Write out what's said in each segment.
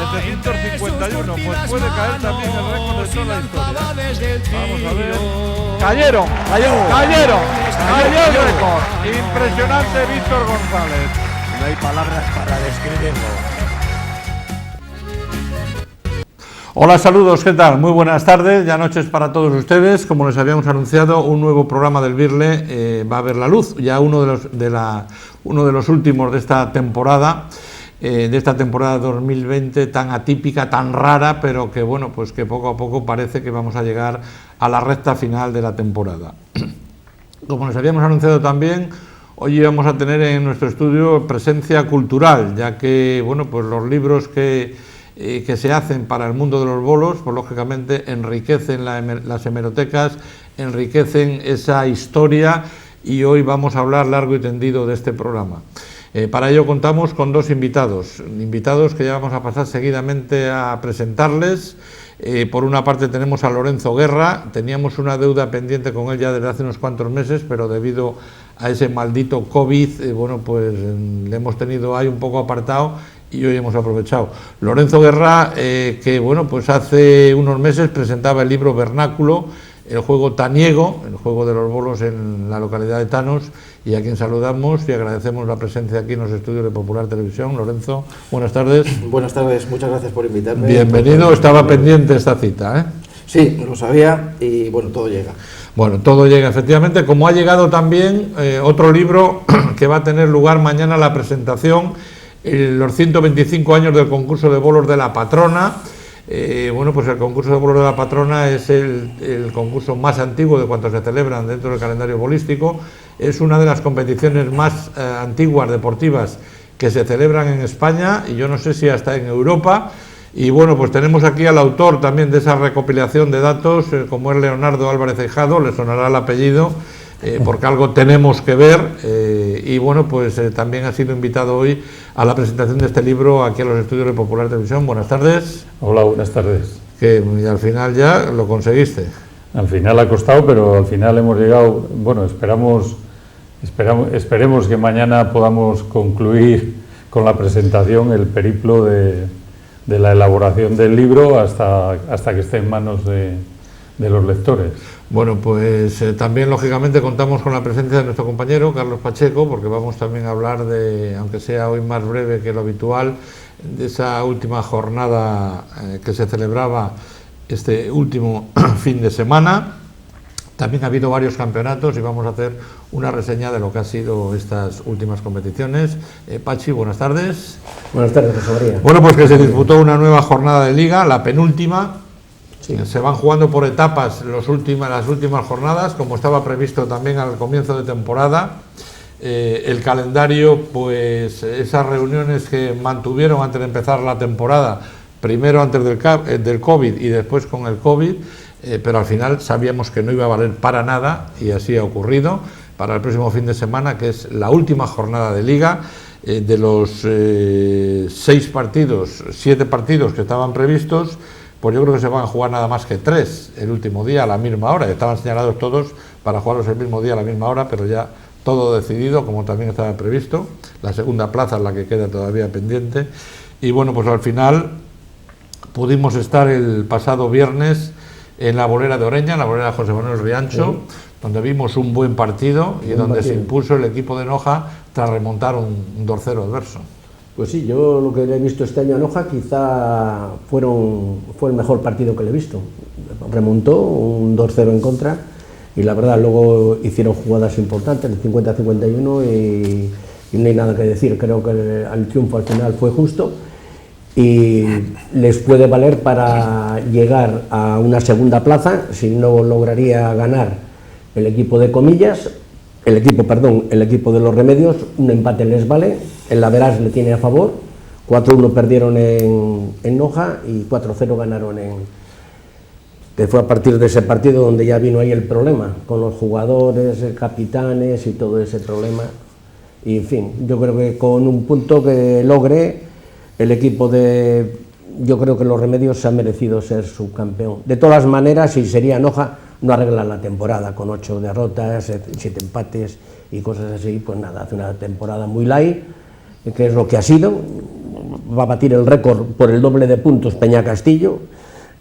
751, pues puede caer también el récord de toda la historia. Vamos a ver. Cayeron el récord. Impresionante Víctor González. No hay palabras para describirlo. Hola, saludos, ¿qué tal? Muy buenas tardes, ya noches para todos ustedes. Como les habíamos anunciado, un nuevo programa del Birle va a ver la luz, ya uno de los últimos de esta temporada. De esta temporada 2020 tan atípica, tan rara, pero que bueno, pues que poco a poco parece que vamos a llegar a la recta final de la temporada. Como les habíamos anunciado también, hoy íbamos a tener en nuestro estudio presencia cultural, ya que bueno, pues los libros que se hacen para el mundo de los bolos, pues lógicamente enriquecen las hemerotecas, enriquecen esa historia, y hoy vamos a hablar largo y tendido de este programa. Para ello contamos con dos invitados que ya vamos a pasar seguidamente a presentarles. Por una parte tenemos a Lorenzo Guerra. Teníamos una deuda pendiente con él ya desde hace unos cuantos meses, pero debido a ese maldito COVID, bueno, pues le hemos tenido ahí un poco apartado y hoy hemos aprovechado. Lorenzo Guerra, que bueno, pues hace unos meses presentaba el libro Vernáculo, el juego taniego, el juego de los bolos en la localidad de Tanos, y a quien saludamos y agradecemos la presencia aquí en los estudios de Popular Televisión. Lorenzo, buenas tardes. Buenas tardes, muchas gracias por invitarme. Bienvenido, estaba pendiente esta cita, ¿eh? Sí, lo sabía y bueno, todo llega. Bueno, todo llega efectivamente, como ha llegado también otro libro que va a tener lugar mañana la presentación, los 125 años del concurso de bolos de la patrona. Bueno, pues el concurso de bolos de la patrona es el concurso más antiguo de cuantos se celebran dentro del calendario bolístico. Es una de las competiciones más antiguas deportivas que se celebran en España, y yo no sé si hasta en Europa. Y bueno, pues tenemos aquí al autor también de esa recopilación de datos, como es Leonardo Álvarez Eijado. Le sonará el apellido, porque algo tenemos que ver, y bueno, pues también ha sido invitado hoy a la presentación de este libro aquí a los estudios de Popular Televisión. Buenas tardes. Hola, buenas tardes. Que al final ya lo conseguiste. Al final ha costado, pero al final hemos llegado. Bueno, esperemos que mañana podamos concluir con la presentación el periplo de la elaboración del libro hasta que esté en manos de los lectores. Bueno, pues también lógicamente contamos con la presencia de nuestro compañero Carlos Pacheco, porque vamos también a hablar de, aunque sea hoy más breve que lo habitual, de esa última jornada que se celebraba este último fin de semana. También ha habido varios campeonatos y vamos a hacer una reseña de lo que ha sido estas últimas competiciones. Pachi, buenas tardes. Buenas tardes, José María. Bueno, pues que se disputó una nueva jornada de liga, la penúltima. Sí. Se van jugando por etapas las últimas jornadas, como estaba previsto también al comienzo de temporada. El calendario, pues esas reuniones que mantuvieron antes de empezar la temporada, primero antes del COVID y después con el COVID, pero al final sabíamos que no iba a valer para nada, y así ha ocurrido. Para el próximo fin de semana, que es la última jornada de liga, de los 7 partidos que estaban previstos, pues yo creo que se van a jugar nada más que 3 el último día a la misma hora. Estaban señalados todos para jugarlos el mismo día a la misma hora, pero ya todo decidido, como también estaba previsto. La segunda plaza es la que queda todavía pendiente. Y bueno, pues al final pudimos estar el pasado viernes en la bolera de Oreña, en la bolera de José Manuel Riancho, donde vimos un buen partido y donde se impuso el equipo de Noja tras remontar un 2-0 adverso. Pues sí, yo lo que he visto este año a Noja quizá fue el mejor partido que le he visto. Remontó un 2-0 en contra y la verdad luego hicieron jugadas importantes, de 50-51, y no hay nada que decir. Creo que el triunfo al final fue justo y les puede valer para llegar a una segunda plaza. Si no lograría ganar el equipo de Comillas, el equipo de los Remedios, un empate les vale, el average le tiene a favor. 4-1 perdieron en Noja y 4-0 ganaron que fue a partir de ese partido donde ya vino ahí el problema, con los jugadores, capitanes y todo ese problema. Y en fin, yo creo que con un punto que logre el equipo yo creo que los Remedios se ha merecido ser subcampeón. De todas maneras, si sería Noja, no arregla la temporada con 8 derrotas, 7 empates y cosas así. Pues nada, hace una temporada muy light, que es lo que ha sido. va a batir el récord por el doble de puntos Peña Castillo,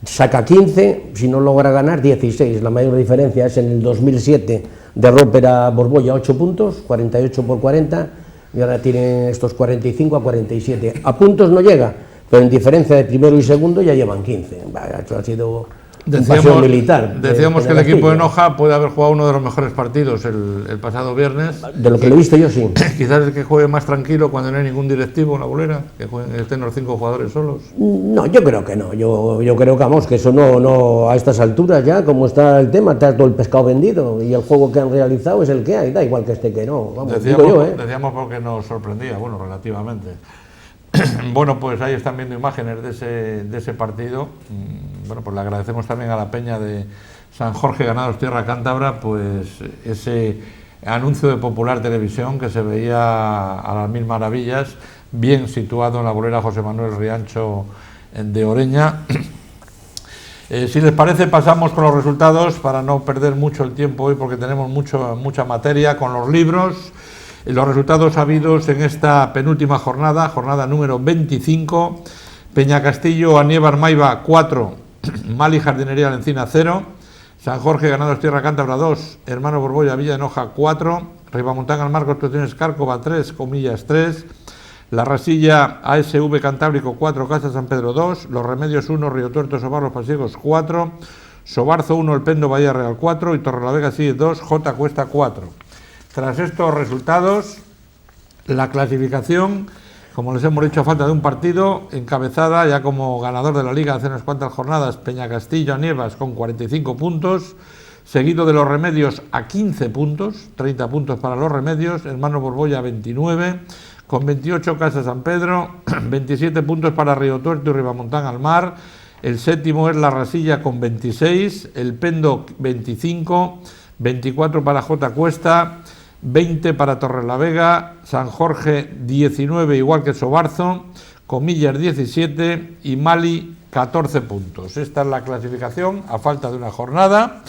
saca 15, si no logra ganar 16, la mayor diferencia es en el 2007 de Roper a Borbolla 8 puntos, 48 por 40, y ahora tiene estos 45 a 47, a puntos no llega, pero en diferencia de primero y segundo ya llevan 15, esto ha sido un paseo militar. Decíamos que el equipo de Noja puede haber jugado uno de los mejores partidos el pasado viernes. De lo que lo he visto yo, sí. Quizás el que juegue más tranquilo cuando no hay ningún directivo en la bolera, que estén los 5 jugadores solos. No, yo creo que no. Yo creo que, vamos, que eso no a estas alturas ya, como está el tema, está todo el pescado vendido y el juego que han realizado es el que hay, da igual que esté que no. Vamos, decíamos porque nos sorprendía, bueno, relativamente. Bueno, pues ahí están viendo imágenes de ese partido. Bueno, pues le agradecemos también a la peña de San Jorge Ganados Tierra Cántabra, pues ese anuncio de Popular Televisión que se veía a las mil maravillas, bien situado en la bolera José Manuel Riancho de Oreña. Si les parece, pasamos con los resultados para no perder mucho el tiempo hoy, porque tenemos mucha materia con los libros. Los resultados habidos en esta penúltima jornada número 25, Peña Castillo, Aníbar Maiva 4, Mali Jardinería La Encina 0, San Jorge Ganados Tierra Cántabra 2, Hermano Borbolla Villa de Noja 4, Ribamontán Almar Construcciones Cárcova 3, Comillas 3, La Rasilla ASV Cantábrico 4, Casa San Pedro 2, Los Remedios 1, Río Tuerto Sobar Los Pasiegos 4, Sobarzo 1, El Pendo Bahía Real 4 y Torrelavega sigue 2, J Cuesta 4. Tras estos resultados, la clasificación, como les hemos dicho, a falta de un partido, encabezada ya como ganador de la Liga hace unas cuantas jornadas, Peña Castillo a Nievas con 45 puntos, seguido de Los Remedios a 15 puntos, 30 puntos para Los Remedios, Hermano Borbolla 29, con 28 Casa San Pedro, 27 puntos para Río Tuerto y Ribamontán Almar, el séptimo es La Rasilla con 26, El Pendo 25, 24 para J Cuesta, 20 para Torrelavega, San Jorge 19, igual que Sobarzo, Comillas 17 y Mali 14 puntos. Esta es la clasificación a falta de una jornada.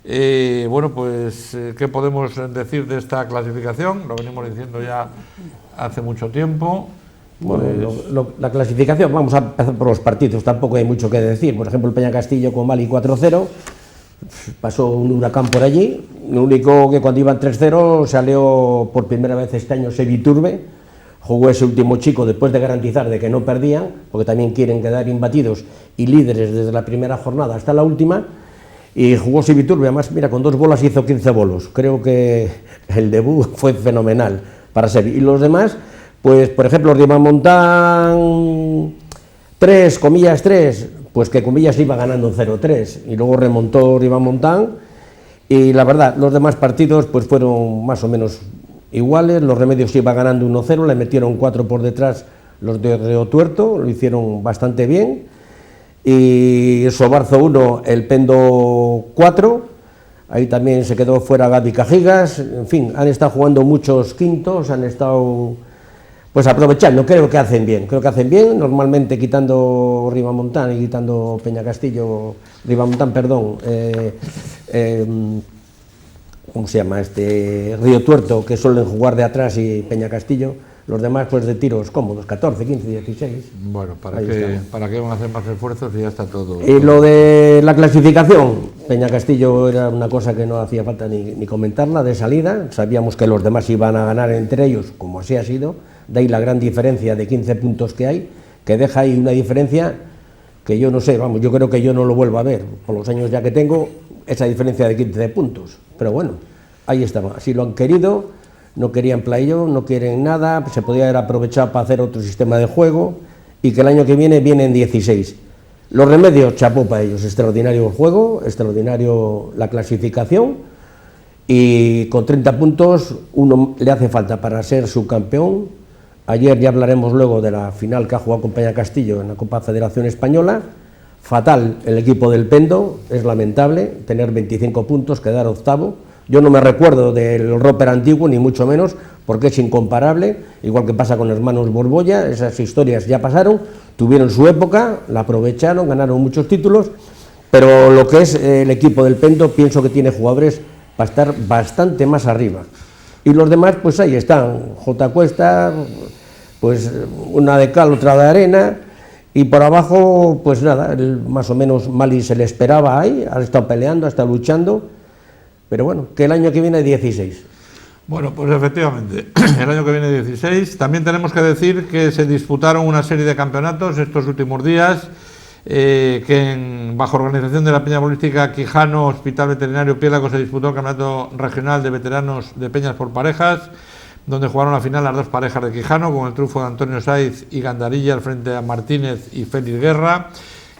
Bueno, pues, ¿qué podemos decir de esta clasificación? Lo venimos diciendo ya hace mucho tiempo. Bueno, la clasificación, vamos a empezar por los partidos, tampoco hay mucho que decir. Por ejemplo, el Peña Castillo con Mali 4-0. Pasó un huracán por allí, lo único que cuando iban 3-0 salió por primera vez este año Seviturbe, jugó ese último chico después de garantizar de que no perdían, porque también quieren quedar imbatidos y líderes desde la primera jornada hasta la última, y jugó Seviturbe, además mira, con 2 bolas hizo 15 bolos, creo que el debut fue fenomenal para Sevi, y los demás, pues por ejemplo Ribamontán 3, Comillas 3, pues que Comillas iba ganando 0-3 y luego remontó Ribamontán y la verdad, los demás partidos pues fueron más o menos iguales, Los Remedios iba ganando 1-0, le metieron 4 por detrás los de Río Tuerto, lo hicieron bastante bien y Sobarzo 1, El Pendo 4, ahí también se quedó fuera Gaby Cajigas, en fin, han estado jugando muchos quintos, han estado pues aprovechando, creo que hacen bien, normalmente quitando Ribamontán y quitando Peña Castillo, Ribamontán, perdón, ¿cómo se llama? Río Tuerto, que suelen jugar de atrás y Peña Castillo, los demás pues de tiros cómodos, 14, 15, 16. Bueno, ¿para qué van a hacer más esfuerzos si ya está todo? Y lo de la clasificación, Peña Castillo era una cosa que no hacía falta ni comentarla, de salida, sabíamos que los demás iban a ganar entre ellos, como así ha sido. De ahí la gran diferencia de 15 puntos que hay, que deja ahí una diferencia que yo no sé, vamos, yo creo que yo no lo vuelvo a ver, por los años ya que tengo, esa diferencia de 15 puntos. Pero bueno, ahí estaba, así lo han querido, no querían playoff, no quieren nada, se podía haber aprovechado para hacer otro sistema de juego y que el año que viene vienen 16. Los Remedios, chapó para ellos, extraordinario el juego, extraordinario la clasificación y con 30 puntos uno le hace falta para ser subcampeón. Ayer ya hablaremos luego de la final que ha jugado con Peña Castillo en la Copa Federación Española. Fatal el equipo del Pendo, es lamentable tener 25 puntos, quedar octavo. Yo no me recuerdo del Roper antiguo, ni mucho menos, porque es incomparable, igual que pasa con Hermanos Borbolla, esas historias ya pasaron, tuvieron su época, la aprovecharon, ganaron muchos títulos, pero lo que es el equipo del Pendo, pienso que tiene jugadores para estar bastante más arriba. Y los demás, pues ahí están, J Cuesta, pues una de cal, otra de arena, y por abajo, pues nada, más o menos Mali se le esperaba ahí, ha estado peleando, ha estado luchando, pero bueno, que el año que viene 16. Bueno, pues efectivamente, el año que viene 16. También tenemos que decir que se disputaron una serie de campeonatos estos últimos días, bajo organización de la Peña Bolística Quijano, Hospital Veterinario Piélago, se disputó el campeonato regional de veteranos de peñas por parejas, donde jugaron la final las dos parejas de Quijano, con el triunfo de Antonio Saiz y Gandarilla al frente a Martínez y Félix Guerra.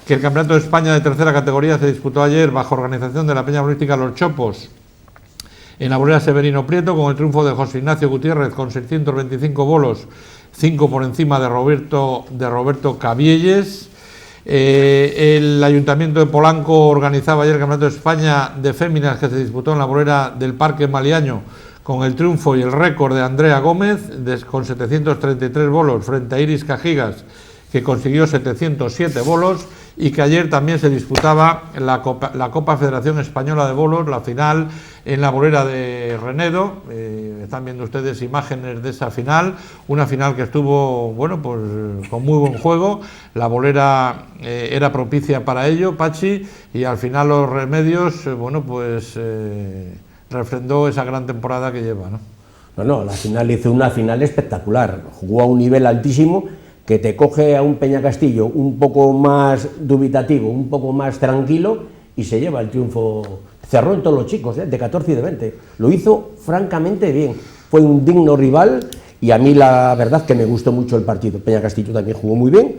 Que el campeonato de España de tercera categoría se disputó ayer bajo organización de la Peña Bolística Los Chopos, en la bolera Severino Prieto, con el triunfo de José Ignacio Gutiérrez con 625 bolos, 5 por encima de Roberto Cabielles. El Ayuntamiento de Polanco organizaba ayer el Campeonato de España de Féminas, que se disputó en la bolera del Parque Maliaño, con el triunfo y el récord de Andrea Gómez, con 733 bolos, frente a Iris Cajigas, que consiguió 707 bolos, y que ayer también se disputaba la Copa Federación Española de Bolos, la final en la bolera de Renedo. Están viendo ustedes imágenes de esa final, una final que estuvo, bueno, pues con muy buen juego. La bolera era propicia para ello, Pachi, y al final los Remedios, bueno, pues refrendó esa gran temporada que lleva, ¿no? No, la final hizo una final espectacular, jugó a un nivel altísimo, que te coge a un Peñacastillo un poco más dubitativo, un poco más tranquilo, y se lleva el triunfo. Cerró en todos los chicos, de 14 y de 20. Lo hizo francamente bien. Fue un digno rival, y a mí la verdad que me gustó mucho el partido. Peñacastillo también jugó muy bien.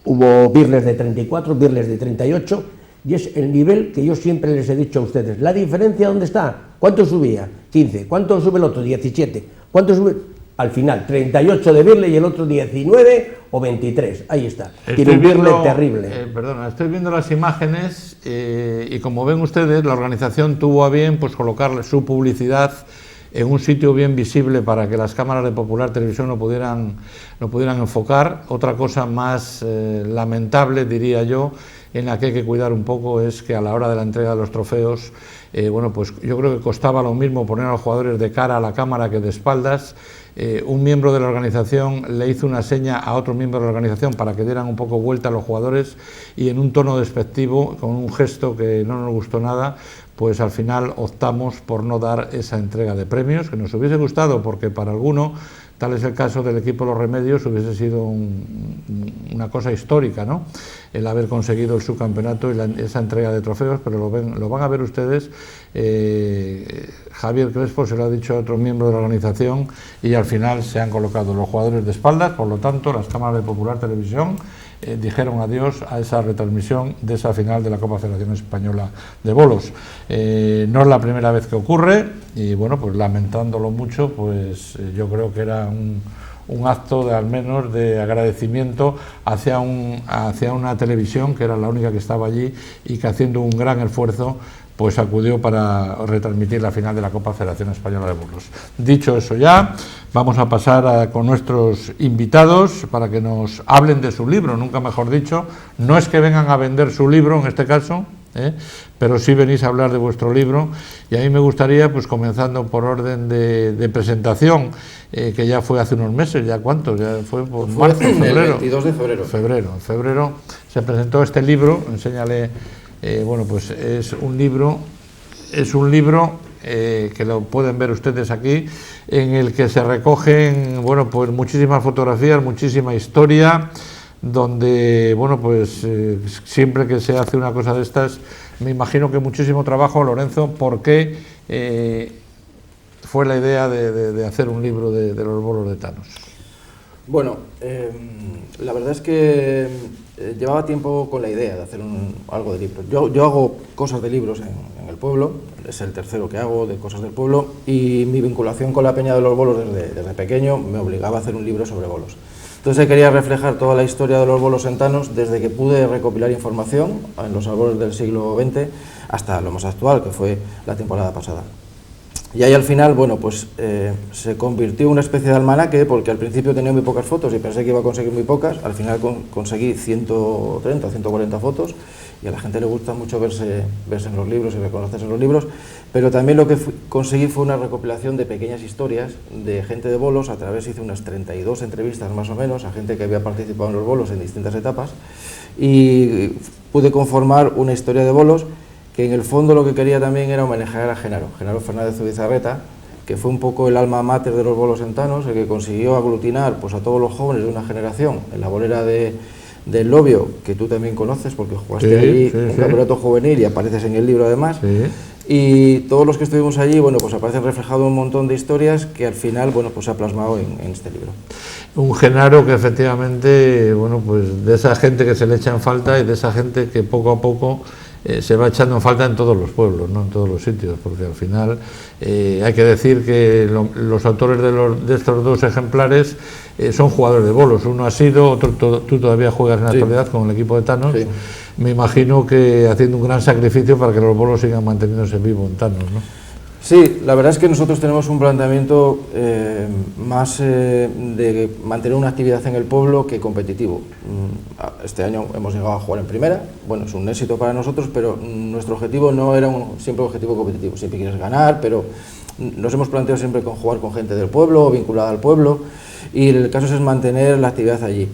Hubo birles de 34, birles de 38, y es el nivel que yo siempre les he dicho a ustedes. ¿La diferencia dónde está? ¿Cuánto subía? 15. ¿Cuánto sube el otro? 17. ¿Cuánto sube? Al final, 38 de birle y el otro 19 o 23. Ahí está. Tiene un birle terrible. Perdona, estoy viendo las imágenes y como ven ustedes, la organización tuvo a bien pues colocar su publicidad en un sitio bien visible para que las cámaras de Popular Televisión lo pudieran enfocar. Otra cosa más lamentable, diría yo, en la que hay que cuidar un poco, es que a la hora de la entrega de los trofeos, bueno, pues yo creo que costaba lo mismo poner a los jugadores de cara a la cámara que de espaldas. Un miembro de la organización le hizo una seña a otro miembro de la organización para que dieran un poco vuelta a los jugadores, y en un tono despectivo, con un gesto que no nos gustó nada, pues al final optamos por no dar esa entrega de premios, que nos hubiese gustado, porque para alguno, tal es el caso del equipo Los Remedios, hubiese sido una cosa histórica, ¿no?, el haber conseguido el subcampeonato y esa entrega de trofeos, pero lo van a ver ustedes. Javier Crespo se lo ha dicho a otro miembro de la organización, y al final se han colocado los jugadores de espaldas. Por lo tanto, las cámaras de Popular Televisión dijeron adiós a esa retransmisión de esa final de la Copa Federación Española de Bolos. No es la primera vez que ocurre, y bueno, pues lamentándolo mucho, pues yo creo que era un acto de, al menos, de agradecimiento hacia una televisión que era la única que estaba allí y que, haciendo un gran esfuerzo, pues acudió para retransmitir la final de la Copa Federación Española de Bolos. Dicho eso ya, vamos a pasar con nuestros invitados para que nos hablen de su libro, nunca mejor dicho. No es que vengan a vender su libro en este caso, pero sí venís a hablar de vuestro libro, y a mí me gustaría, pues comenzando por orden de presentación, que ya fue hace unos meses, ¿ya cuántos? Ya fue por marzo, febrero. El 22 de febrero. En febrero se presentó este libro. Enséñale. Bueno, pues es un libro que lo pueden ver ustedes aquí, en el que se recogen, bueno, pues muchísimas fotografías, muchísima historia, donde, bueno, pues siempre que se hace una cosa de estas, me imagino que muchísimo trabajo. Lorenzo, ¿por qué fue la idea de hacer un libro de los bolos de Thanos? Bueno, la verdad es que llevaba tiempo con la idea de hacer algo de libros. Yo hago cosas de libros en el pueblo, es el tercero que hago de cosas del pueblo, y mi vinculación con la Peña de los Bolos desde pequeño me obligaba a hacer un libro sobre bolos. Entonces quería reflejar toda la historia de los bolos en Thanos, desde que pude recopilar información en los albores del siglo XX hasta lo más actual, que fue la temporada pasada. Y ahí al final, bueno, pues se convirtió en una especie de almanaque, porque al principio tenía muy pocas fotos y pensé que iba a conseguir muy pocas. Al final conseguí 130 o 140 fotos, y a la gente le gusta mucho verse en los libros y reconocerse en los libros. Pero también lo que conseguí fue una recopilación de pequeñas historias de gente de bolos. A través hice unas 32 entrevistas más o menos a gente que había participado en los bolos en distintas etapas, y pude conformar una historia de bolos que en el fondo lo que quería también era homenajear a Genaro Fernández Zubizarreta, que fue un poco el alma mater de los bolos entanos, el que consiguió aglutinar pues a todos los jóvenes de una generación en la bolera del Lobio, que tú también conoces porque jugaste allí un campeonato juvenil y apareces en el libro además. Y todos los que estuvimos allí, bueno, pues aparecen reflejado un montón de historias que al final, bueno, pues se ha plasmado en este libro. Un Genaro que efectivamente, bueno, pues de esa gente que se le echa en falta y de esa gente que poco a poco se va echando en falta en todos los pueblos, ¿no? En todos los sitios, porque al final hay que decir que los autores de estos dos ejemplares son jugadores de bolos. Uno ha sido, otro tú todavía juegas en la actualidad con el equipo de Thanos. Sí. Me imagino que haciendo un gran sacrificio para que los bolos sigan manteniéndose vivos en Thanos, ¿no? Sí, la verdad es que nosotros tenemos un planteamiento más de mantener una actividad en el pueblo que competitivo. Este año hemos llegado a jugar en primera, bueno, es un éxito para nosotros, pero nuestro objetivo no era siempre un objetivo competitivo. Siempre quieres ganar, pero nos hemos planteado siempre con jugar con gente del pueblo, vinculada al pueblo, y el caso es mantener la actividad allí.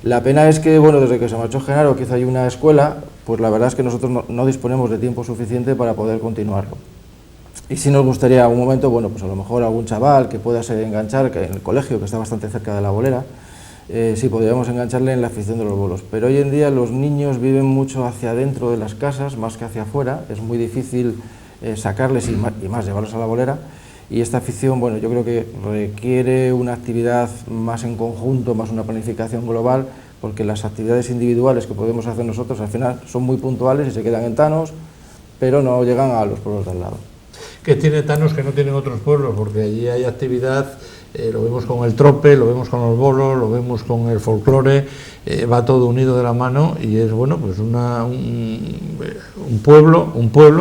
La pena es que, bueno, desde que se marchó Genaro, que hizo allí una escuela, pues la verdad es que nosotros no disponemos de tiempo suficiente para poder continuarlo. Y si nos gustaría un momento, bueno, pues a lo mejor algún chaval que pueda enganchar, que en el colegio, que está bastante cerca de la bolera, sí podríamos engancharle en la afición de los bolos. Pero hoy en día los niños viven mucho hacia adentro de las casas, más que hacia afuera. Es muy difícil sacarles y más llevarlos a la bolera. Y esta afición, bueno, yo creo que requiere una actividad más en conjunto, más una planificación global, porque las actividades individuales que podemos hacer nosotros al final son muy puntuales y se quedan en Thanos, pero no llegan a los pueblos de al lado. ¿Qué tiene Thanos que no tienen otros pueblos? Porque allí hay actividad, lo vemos con el trope, lo vemos con los bolos, lo vemos con el folclore, va todo unido de la mano y es, bueno, pues un pueblo,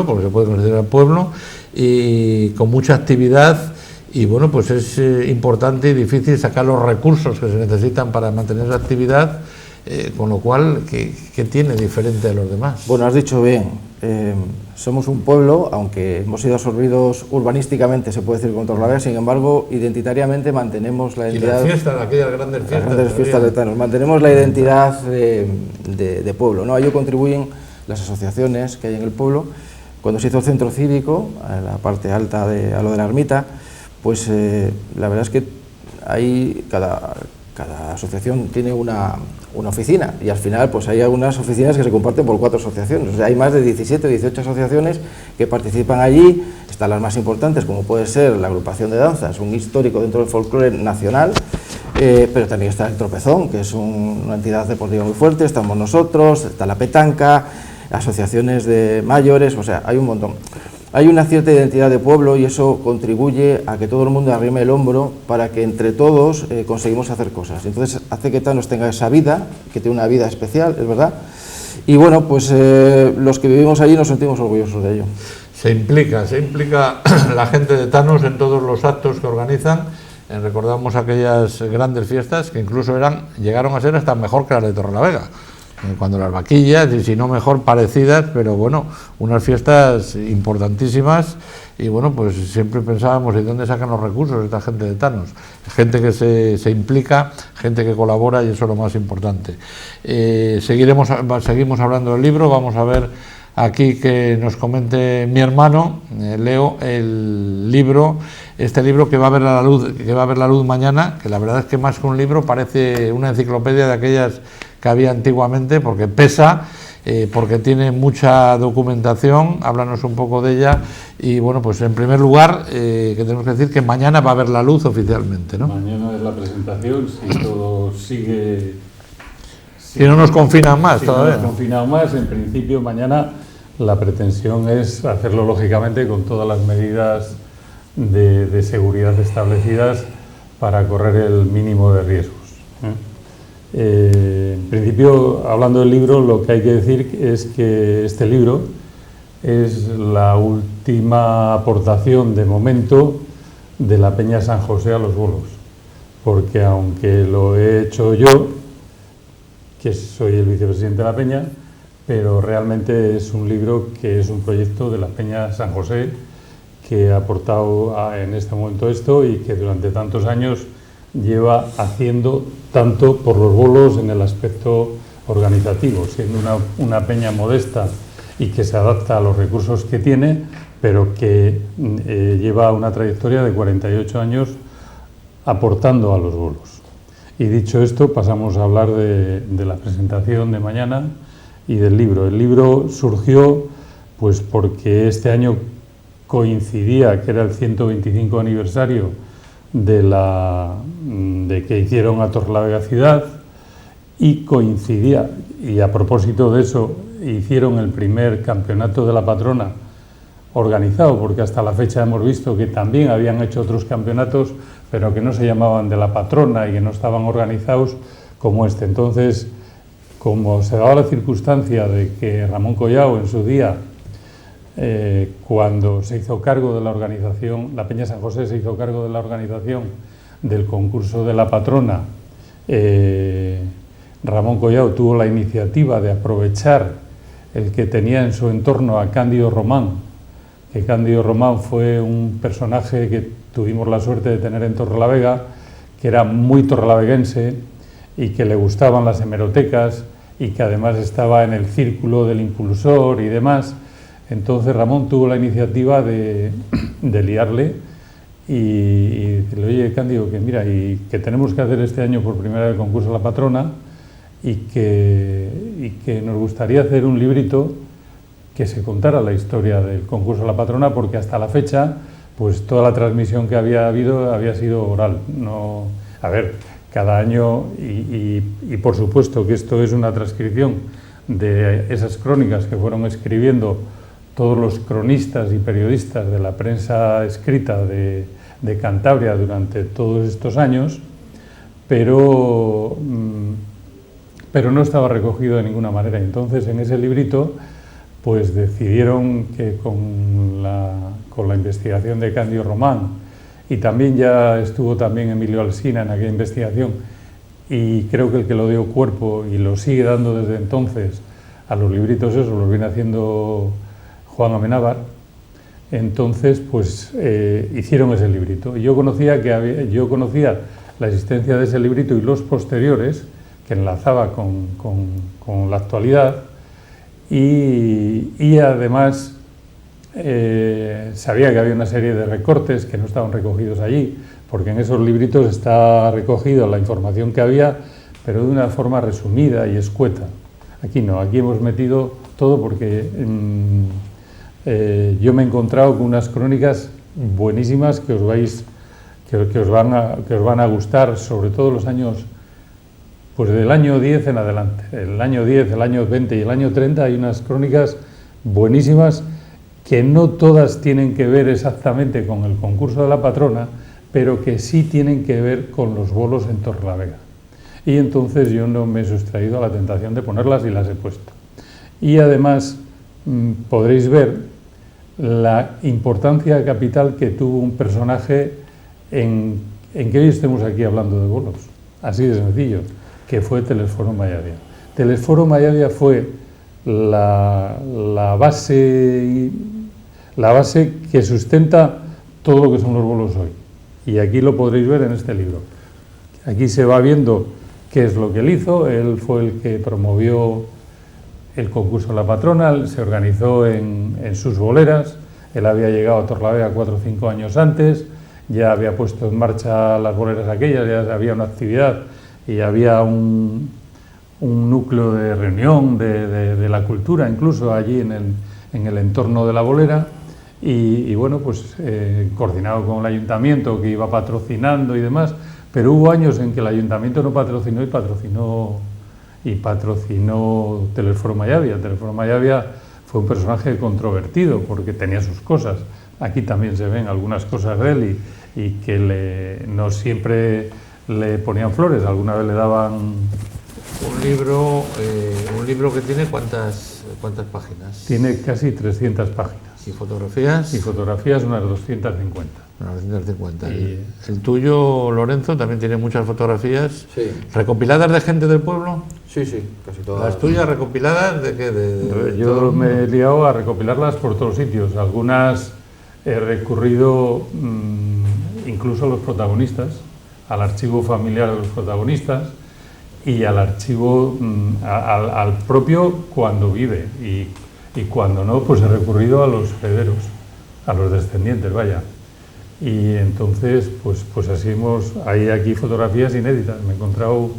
porque se puede considerar pueblo, y con mucha actividad, y bueno, pues es importante y difícil sacar los recursos que se necesitan para mantener esa actividad, con lo cual, ¿qué tiene diferente a los demás? Bueno, has dicho bien. Somos un pueblo, aunque hemos sido absorbidos urbanísticamente, se puede decir con Torrelavega, sin embargo, identitariamente mantenemos la identidad... Y las fiestas, aquellas grandes fiestas. Las grandes fiestas de Thanos, mantenemos la identidad de pueblo, ¿no? A ello contribuyen las asociaciones que hay en el pueblo. Cuando se hizo el centro cívico, a la parte alta, a lo de la ermita, pues la verdad es que ahí cada asociación tiene una oficina, y al final pues hay algunas oficinas que se comparten por 4 asociaciones. O sea, hay más de 17 o 18 asociaciones que participan allí. Están las más importantes, como puede ser la agrupación de danzas, un histórico dentro del folclore nacional, pero también está el Tropezón, que es una entidad deportiva muy fuerte. Estamos nosotros, está la petanca, asociaciones de mayores, o sea, hay un montón. Hay una cierta identidad de pueblo y eso contribuye a que todo el mundo arrime el hombro para que entre todos conseguimos hacer cosas. Entonces hace que Thanos tenga esa vida, que tiene una vida especial, es verdad. Y bueno, pues los que vivimos allí nos sentimos orgullosos de ello. Se implica la gente de Thanos en todos los actos que organizan. Recordamos aquellas grandes fiestas que incluso llegaron a ser hasta mejor que las de Torrelavega. Cuando las vaquillas, y si no mejor, parecidas, pero bueno, unas fiestas importantísimas, y bueno, pues siempre pensábamos, ¿y dónde sacan los recursos esta gente de Thanos? Gente que se implica, gente que colabora, y eso es lo más importante. Seguimos hablando del libro. Vamos a ver aquí que nos comente mi hermano, Leo, el libro, este libro que va a ver la luz mañana, que la verdad es que más que un libro parece una enciclopedia de aquellas que había antiguamente, porque pesa, porque tiene mucha documentación. Háblanos un poco de ella. Y bueno, pues en primer lugar, que tenemos que decir que mañana va a ver la luz oficialmente, ¿no? Mañana es la presentación, si todo sigue... Si no nos confinan más todavía. Si no nos confinan más, en principio mañana la pretensión es hacerlo lógicamente con todas las medidas de seguridad establecidas para correr el mínimo de riesgos. En principio, hablando del libro, lo que hay que decir es que este libro es la última aportación de momento de la Peña San José a los bolos, porque aunque lo he hecho yo, que soy el vicepresidente de la Peña, pero realmente es un libro que es un proyecto de la Peña San José, que ha aportado en este momento esto y que durante tantos años lleva haciendo tanto por los bolos en el aspecto organizativo, siendo una peña modesta y que se adapta a los recursos que tiene, pero que lleva una trayectoria de 48 años aportando a los bolos. Y dicho esto, pasamos a hablar de la presentación de mañana y del libro. El libro surgió pues porque este año coincidía que era el 125 aniversario de que hicieron a Torrelavega ciudad, y coincidía, y a propósito de eso, hicieron el primer campeonato de la patrona organizado, porque hasta la fecha hemos visto que también habían hecho otros campeonatos, pero que no se llamaban de la patrona y que no estaban organizados como este. Entonces, como se daba la circunstancia de que Ramón Collao en su día, cuando se hizo cargo de la organización, la Peña San José se hizo cargo de la organización del concurso de la patrona, Ramón Collao tuvo la iniciativa de aprovechar el que tenía en su entorno a Cándido Román, que Cándido Román fue un personaje que tuvimos la suerte de tener en Torrelavega, que era muy torrelaveguense y que le gustaban las hemerotecas y que además estaba en el círculo del impulsor y demás. Entonces Ramón tuvo la iniciativa de liarle y decirle: oye, Cándido, que mira, y que tenemos que hacer este año por primera vez el concurso de la patrona y que nos gustaría hacer un librito que se contara la historia del concurso de la patrona, porque hasta la fecha pues toda la transmisión que había habido había sido oral. No, a ver, cada año, y por supuesto que esto es una transcripción de esas crónicas que fueron escribiendo todos los cronistas y periodistas de la prensa escrita de Cantabria durante todos estos años, pero no estaba recogido de ninguna manera. Entonces, en ese librito, pues decidieron que con la investigación de Cándido Román, y también ya estuvo también Emilio Alsina en aquella investigación, y creo que el que lo dio cuerpo y lo sigue dando desde entonces a los libritos esos, los viene haciendo Juan Amenábar. Entonces, pues hicieron ese librito. Y yo conocía la existencia de ese librito y los posteriores, que enlazaba con la actualidad, y además sabía que había una serie de recortes que no estaban recogidos allí, porque en esos libritos está recogida la información que había, pero de una forma resumida y escueta. Aquí no, aquí hemos metido todo, porque yo me he encontrado con unas crónicas buenísimas que os van a gustar, sobre todo los años, pues del año 10 en adelante. El año 10, el año 20 y el año 30 hay unas crónicas buenísimas que no todas tienen que ver exactamente con el concurso de la patrona, pero que sí tienen que ver con los bolos en Torrelavega. Y entonces yo no me he sustraído a la tentación de ponerlas y las he puesto. Y además podréis ver la importancia capital que tuvo un personaje en que hoy estemos aquí hablando de bolos, así de sencillo, que fue Telesforo Mayavia. Telesforo Mayavia fue la base que sustenta todo lo que son los bolos hoy. Y aquí lo podréis ver en este libro. Aquí se va viendo qué es lo que él hizo. Él fue el que promovió el concurso de la patrona, se organizó en sus boleras. Él había llegado a Torrelavega 4 o 5 años antes, ya había puesto en marcha las boleras aquellas, ya había una actividad y había un núcleo de reunión de la cultura, incluso allí en el entorno de la bolera. Y bueno, pues coordinado con el ayuntamiento, que iba patrocinando y demás, pero hubo años en que el ayuntamiento no patrocinó y patrocinó Telesforo Mayavia. Telesforo Mayavia fue un personaje controvertido porque tenía sus cosas. Aquí también se ven algunas cosas de él y que no siempre le ponían flores. Alguna vez le daban un libro que tiene ¿cuántas páginas? Tiene casi 300 páginas. ¿Y fotografías? Y fotografías unas 250. Unas 250. Y el tuyo, Lorenzo, también tiene muchas fotografías. Sí. ¿Recopiladas de gente del pueblo? Sí, casi todas. ¿Las tuyas recopiladas de qué? De Yo todo el me mundo. he liado a recopilarlas por todos sitios. Algunas he recurrido incluso a los protagonistas, al archivo familiar de los protagonistas y al archivo, al propio cuando vive. Y cuando no, pues he recurrido a los herederos, a los descendientes, vaya. Y entonces, pues así hay aquí fotografías inéditas. Me he encontrado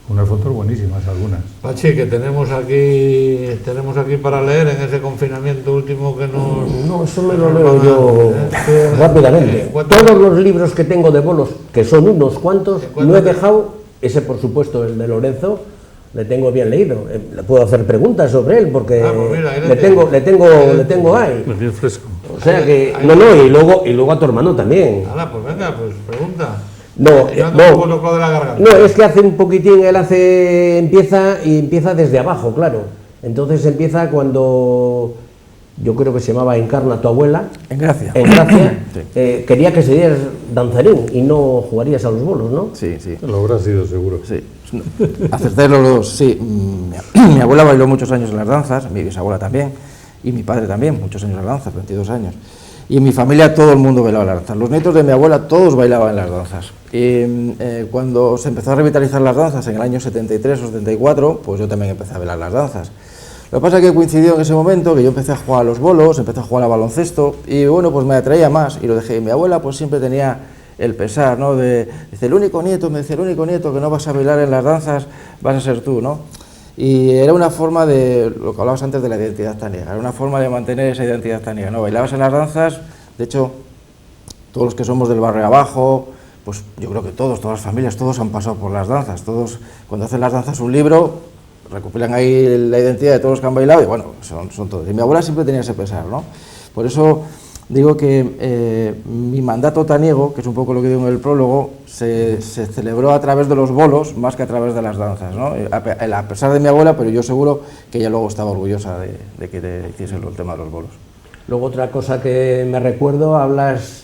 unas fotos buenísimas, algunas. Pachi, que tenemos aquí para leer en ese confinamiento último que nos... No, eso me lo leo yo rápidamente. Todos los libros que tengo de bolos, que son unos cuantos, no he dejado, ese por supuesto, el de Lorenzo, le tengo bien leído. Le puedo hacer preguntas sobre él porque pues mira, ahí le tengo ahí. Lo tienes fresco. O sea que, y luego a tu hermano también. Hala, pues venga, pues pregunta. No, Yo ando un poco loco de la garganta. no, es que hace un poquitín, empieza desde abajo, claro. Entonces empieza cuando, yo creo que se llamaba Encarna tu abuela. En Gracia. En Gracia, Sí. quería que serías danzarín y no jugarías a los bolos, ¿no? Sí. Lo habrá sido seguro. Sí. Acerté los dos, sí. Mi abuela bailó muchos años en las danzas, mi bisabuela también, y mi padre también, muchos años en las danzas, 22 años. Y en mi familia todo el mundo bailaba en las danzas. Los nietos de mi abuela todos bailaban en las danzas. Y cuando se empezó a revitalizar las danzas en el año 73 o 74, pues yo también empecé a bailar las danzas. Lo que pasa es que coincidió en ese momento que yo empecé a jugar a los bolos, empecé a jugar a baloncesto, y bueno, pues me atraía más, y lo dejé. Y mi abuela pues siempre tenía el pesar, ¿no? Dice, el único nieto que no vas a bailar en las danzas vas a ser tú, ¿no? Y era una forma de, lo que hablabas antes de la identidad tánica, era una forma de mantener esa identidad tánica, ¿no? Bailabas en las danzas, de hecho, todos los que somos del barrio abajo, pues yo creo que todas las familias, todos han pasado por las danzas, todos, cuando hacen las danzas un libro, recopilan ahí la identidad de todos los que han bailado y bueno, son todos. Y mi abuela siempre tenía ese pesar, ¿no? Por eso digo que mi mandato taniego, que es un poco lo que digo en el prólogo, se celebró a través de los bolos más que a través de las danzas, ¿no? A pesar de mi abuela, pero yo seguro que ella luego estaba orgullosa de que te hiciese el tema de los bolos. Luego otra cosa que me recuerdo, hablas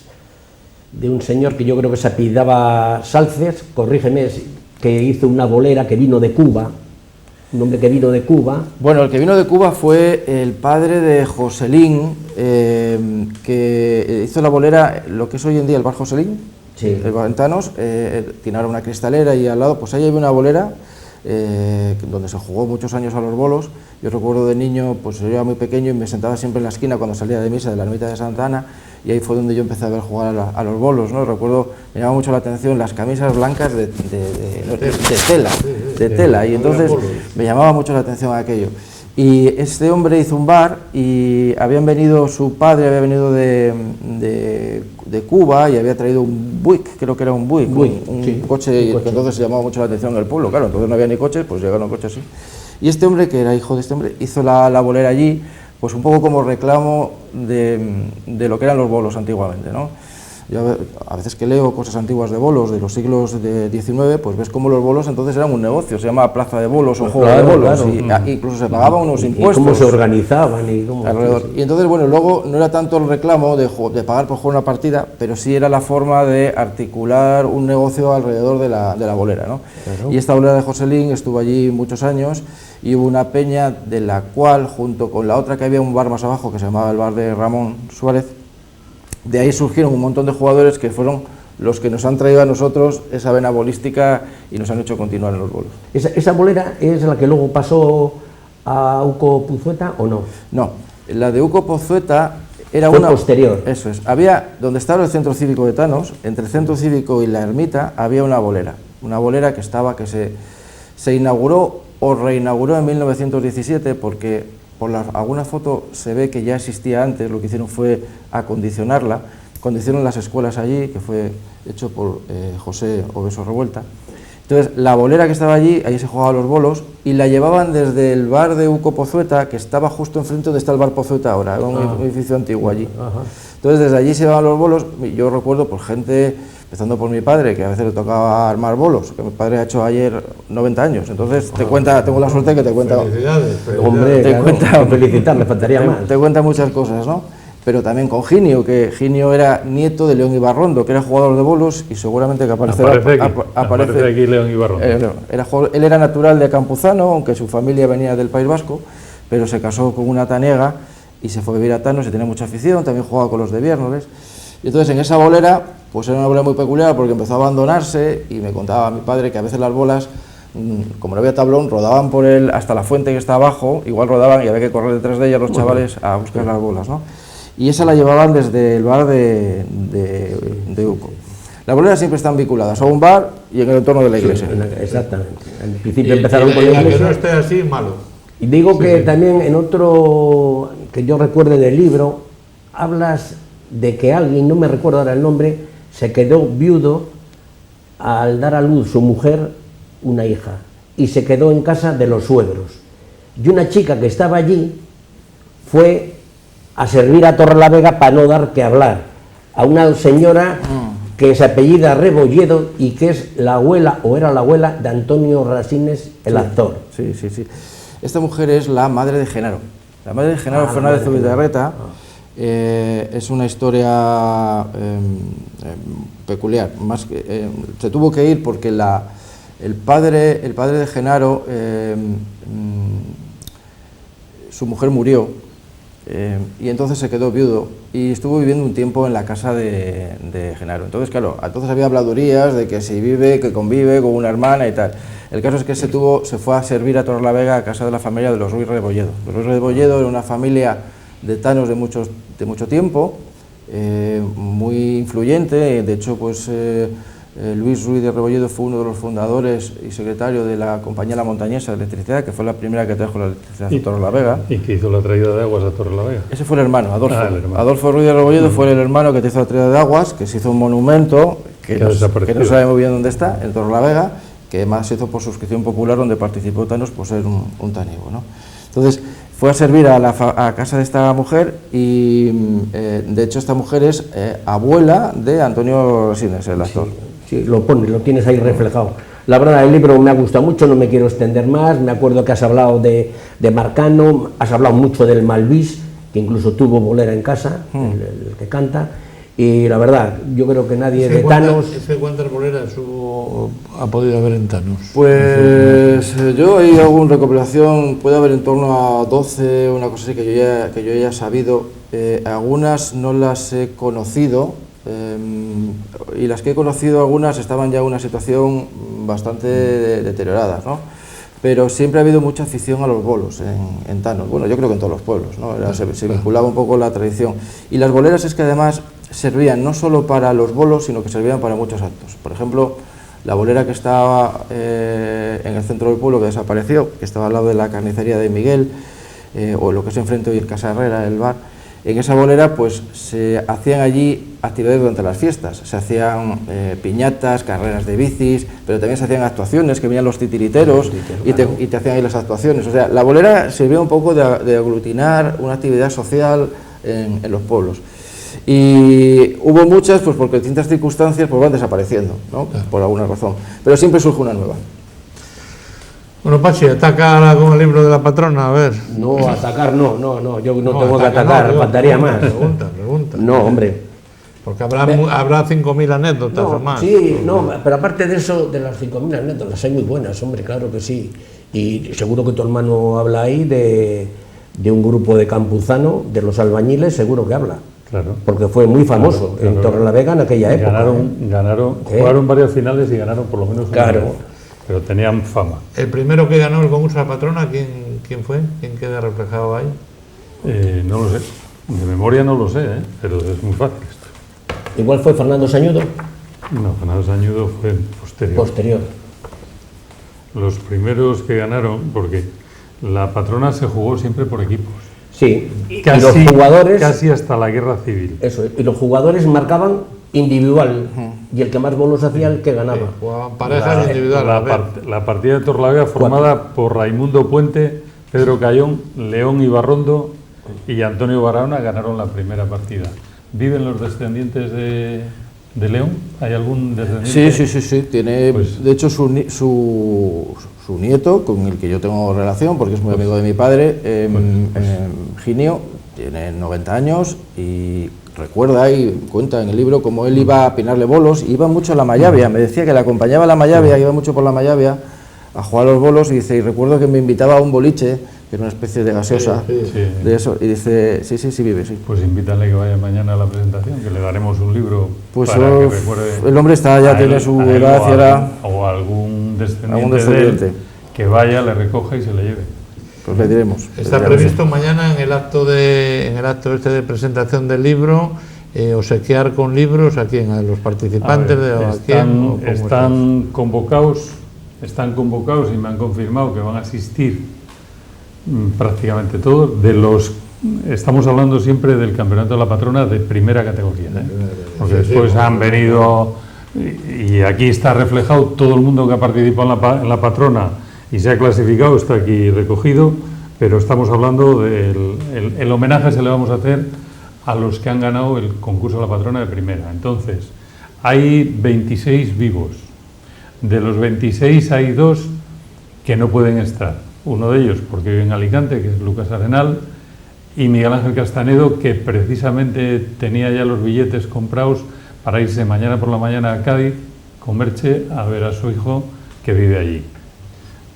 de un señor que yo creo que se apellidaba Salces, corrígeme, que hizo una bolera que vino de Cuba, un hombre que vino de Cuba. Bueno, el que vino de Cuba fue el padre de Joselín, que hizo la bolera, lo que es hoy en día el bar Joselín, Sí. el Ventanos, tiene ahora una cristalera y al lado, pues ahí había una bolera donde se jugó muchos años a los bolos. Yo recuerdo de niño, pues yo era muy pequeño y me sentaba siempre en la esquina cuando salía de misa de la ermita de Santa Ana, y ahí fue donde yo empecé a ver jugar a los bolos, ¿no? Recuerdo, me llamaba mucho la atención las camisas blancas de tela, y entonces me llamaba mucho la atención aquello. Y este hombre hizo un bar y habían venido, su padre había venido de Cuba y había traído un Buick, creo que era un Buick, un coche, que entonces se llamaba mucho la atención en el pueblo, claro, entonces no había ni coches, pues llegaron coches así. Y este hombre, que era hijo de este hombre, hizo la bolera allí, pues un poco como reclamo de lo que eran los bolos antiguamente, ¿no? Yo a veces que leo cosas antiguas de bolos de los siglos de XIX, pues ves cómo los bolos entonces eran un negocio, se llama plaza de bolos o juego de bolos, claro. y incluso se pagaban unos impuestos. Y cómo se organizaban y cómo... Alrededor. Y entonces, bueno, luego no era tanto el reclamo de pagar por jugar una partida, pero sí era la forma de articular un negocio alrededor de la bolera, ¿no? Claro. Y esta bolera de Joselín estuvo allí muchos años y hubo una peña de la cual, junto con la otra que había un bar más abajo, que se llamaba el bar de Ramón Suárez, de ahí surgieron un montón de jugadores que fueron los que nos han traído a nosotros esa vena bolística y nos han hecho continuar en los bolos. ¿Esa bolera es la que luego pasó a Uco Puzueta o no? No, la de Uco Puzueta era fue una... posterior. Eso es. Había, donde estaba el centro cívico de Tanos, entre el centro cívico y la ermita, había una bolera que se inauguró o reinauguró en 1917 porque... Por alguna foto se ve que ya existía antes, lo que hicieron fue acondicionarla, condicionaron las escuelas allí, que fue hecho por José Obeso Revuelta. Entonces, la bolera que estaba allí se jugaban los bolos, y la llevaban desde el bar de Uco Pozueta, que estaba justo enfrente donde está el bar Pozueta ahora, era un edificio antiguo allí. Entonces, desde allí se llevaban los bolos, yo recuerdo por gente empezando por mi padre, que a veces le tocaba armar bolos, que mi padre ha hecho ayer 90 años, entonces te cuenta, tengo la suerte que te cuenta... Felicidades. Hombre, Te claro, cuenta- que felicitar, me faltaría más. Te cuenta muchas cosas, ¿no? Pero también con Ginio, que Ginio era nieto de León Ibarrondo, que era jugador de bolos y seguramente que aparecerá... Aparece aquí León Ibarrondo. Él era natural de Campuzano, aunque su familia venía del País Vasco, pero se casó con una tanega y se fue a vivir a Tanos y tenía mucha afición, también jugaba con los de Viernoles. Y entonces en esa bolera, pues era una bolera muy peculiar porque empezó a abandonarse y me contaba mi padre que a veces las bolas, como no había tablón, rodaban por él hasta la fuente que está abajo, igual rodaban y había que correr detrás de ellas los chavales a buscar las bolas, ¿no? Y esa la llevaban desde el bar de Uco. Las boleras siempre están vinculadas a un bar y en el entorno de la iglesia. Exactamente. En principio empezaron con la la que no iglesia. esté así, malo. Y digo que también en otro que yo recuerde del libro, hablas de que alguien, no me recuerdo ahora el nombre, se quedó viudo al dar a luz su mujer una hija y se quedó en casa de los suegros. Y una chica que estaba allí fue a servir a Torrelavega para no dar que hablar a una señora que se apellida Rebolledo y que es la abuela, o era la abuela, de Antonio Rasines, el actor. Sí, sí, sí. Esta mujer es la madre de Genaro. La madre de Genaro Fernández Zubidarreta. Es una historia peculiar. Más que, se tuvo que ir porque el padre de Genaro, su mujer murió y entonces se quedó viudo y estuvo viviendo un tiempo en la casa de Genaro. Entonces, claro, entonces había habladurías de que si vive, que convive con una hermana y tal. El caso es que se fue a servir a Torrelavega a casa de la familia de los Ruiz Rebolledo. Los Ruiz Rebolledo era una familia de tanos de mucho tiempo, muy influyente. De hecho, pues Luis Ruiz de Rebolledo fue uno de los fundadores y secretario de la compañía La Montañesa de Electricidad, que fue la primera que trajo la electricidad a Torrelavega. Y que hizo la traída de aguas a Torrelavega. Ese fue el hermano, Adolfo. El hermano. Adolfo Ruiz de Rebolledo fue el hermano que te hizo la traída de aguas, que se hizo un monumento que no sabe muy bien dónde está, en Torrelavega, que además se hizo por suscripción popular, donde participó Tanos por ser un taniego, ¿no? Entonces, fue a servir a casa de esta mujer y, de hecho, esta mujer es abuela de Antonio Resines, el actor. Sí, lo pones, lo tienes ahí reflejado. La verdad, el libro me ha gustado mucho, no me quiero extender más. Me acuerdo que has hablado de Marcano, has hablado mucho del Malvís, que incluso tuvo bolera en casa, el que canta. Y la verdad, yo creo que nadie de Tanos... ¿Cuántas boleras ha podido haber en Tanos? Pues yo he hago una recopilación, puede haber en torno a 12, una cosa así que yo ya he sabido. Algunas no las he conocido, y las que he conocido algunas estaban ya en una situación bastante deteriorada, ¿no? Pero siempre ha habido mucha afición a los bolos en Tanos. Bueno, yo creo que en todos los pueblos, ¿no? Se vinculaba un poco la tradición. Y las boleras es que además servían no solo para los bolos, sino que servían para muchos actos. Por ejemplo, la bolera que estaba en el centro del pueblo, que desapareció, que estaba al lado de la carnicería de Miguel, o lo que es enfrente hoy el Casa Herrera, el bar. En esa bolera pues se hacían allí actividades durante las fiestas, se hacían piñatas, carreras de bicis, pero también se hacían actuaciones, que venían los titiriteros y te hacían ahí las actuaciones. O sea, la bolera sirvió un poco de aglutinar una actividad social en los pueblos. Y hubo muchas, pues porque distintas circunstancias pues van desapareciendo, ¿no? Por alguna razón, pero siempre surge una nueva. Bueno, Pachi, ataca con el libro de la patrona, a ver. No, atacar no, yo no tengo que atacar, faltaría más. Pregunta. No, hombre. Porque habrá 5.000 anécdotas o más. Sí, no, pero aparte de eso, de las 5.000 anécdotas, hay muy buenas, hombre, claro que sí. Y seguro que tu hermano habla ahí de un grupo de Campuzano, de los albañiles, seguro que habla. Claro. Porque fue muy famoso en Torrelavega en aquella época. Jugaron varias finales y ganaron por lo menos una. Claro. Pero tenían fama. El primero que ganó el concurso de la patrona, ¿quién fue? ¿Quién queda reflejado ahí? No lo sé. De memoria no lo sé, pero es muy fácil esto. Igual fue Fernando Sañudo. No, Fernando Sañudo fue posterior. Los primeros que ganaron, porque la patrona se jugó siempre por equipos. Sí, Casi, y los jugadores... Casi hasta la guerra civil. Eso, y los jugadores marcaban individual, y el que más bolos hacía el que ganaba. Jugaban parejas individuales. La partida de Torrelavega formada por Raimundo Puente, Pedro Cayón, León Ibarrondo y Antonio Barahona ganaron la primera partida. ¿Viven los descendientes de de León? ¿Hay algún descendiente? Sí. Tiene, Pues, de hecho, su nieto, con el que yo tengo relación, porque es muy amigo de mi padre, Ginio, tiene 90 años y recuerda y cuenta en el libro cómo él iba a pinarle bolos, iba mucho a la Mayavia, me decía que le acompañaba a la Mayavia, iba mucho por la Mayavia a jugar a los bolos, y dice, y recuerdo que me invitaba a un boliche, que era una especie de gaseosa, de eso, y dice, sí vive, sí. Pues invítale que vaya mañana a la presentación, que le daremos un libro Pues para que recuerde. el hombre está, ya tiene su edad, y ahora o algún descendiente de él, que vaya, le recoja y se le lleve. pues le diremos. Está previsto mañana en el acto este de presentación del libro, obsequiar con libros a quién, a los participantes, están convocados y me han confirmado que van a asistir prácticamente todos. Estamos hablando siempre del Campeonato de la Patrona de primera categoría, porque después han venido, y aquí está reflejado todo el mundo que ha participado en la Patrona y se ha clasificado, está aquí recogido, pero estamos hablando del homenaje se le vamos a hacer a los que han ganado el concurso de la Patrona de primera. Entonces, hay 26 vivos. De los 26 hay 2 que no pueden estar. Uno de ellos porque vive en Alicante, que es Lucas Arenal, y Miguel Ángel Castanedo, que precisamente tenía ya los billetes comprados para irse mañana por la mañana a Cádiz con Merche a ver a su hijo que vive allí.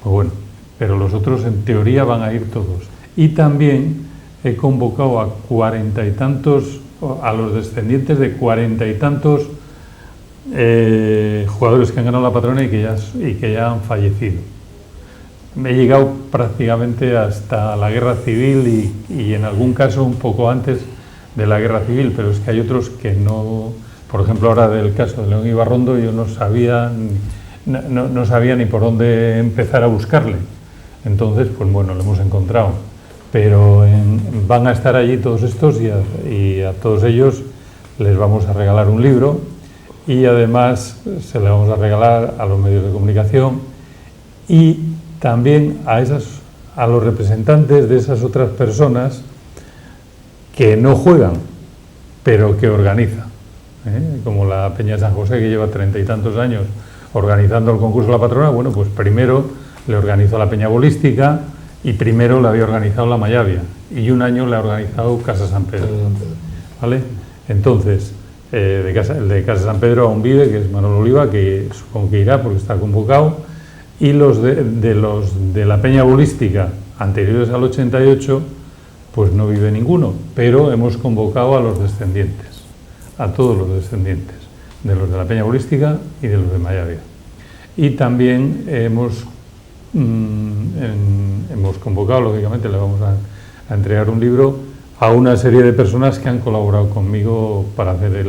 Pues bueno, pero los otros en teoría van a ir todos. Y también he convocado a 40 y tantos, a los descendientes de 40 y tantos jugadores que han ganado la Patrona y que ya han fallecido. Me he llegado prácticamente hasta la Guerra Civil y en algún caso un poco antes de la Guerra Civil, pero es que hay otros que no. Por ejemplo, ahora del caso de León Ibarrondo, yo no sabía ni por dónde empezar a buscarle. Entonces, pues bueno, lo hemos encontrado. Pero van a estar allí todos estos y a todos ellos les vamos a regalar un libro. Y además se le vamos a regalar a los medios de comunicación y también a los representantes de esas otras personas que no juegan, pero que organizan, como la Peña de San José, que lleva 30 y tantos años organizando el concurso de la Patrona. Bueno, pues primero le organizó la Peña Bolística y primero le había organizado la Mayavia y un año le ha organizado Casa San Pedro, ¿vale? Entonces, el de Casa San Pedro aún vive, que es Manolo Oliva, que supongo que irá porque está convocado, y los de la Peña Bolística anteriores al 88, pues no vive ninguno, pero hemos convocado a los descendientes, a todos los descendientes, de los de la Peña Bolística y de los de Mayavia. Y también hemos convocado, lógicamente le vamos a entregar un libro a una serie de personas que han colaborado conmigo para hacer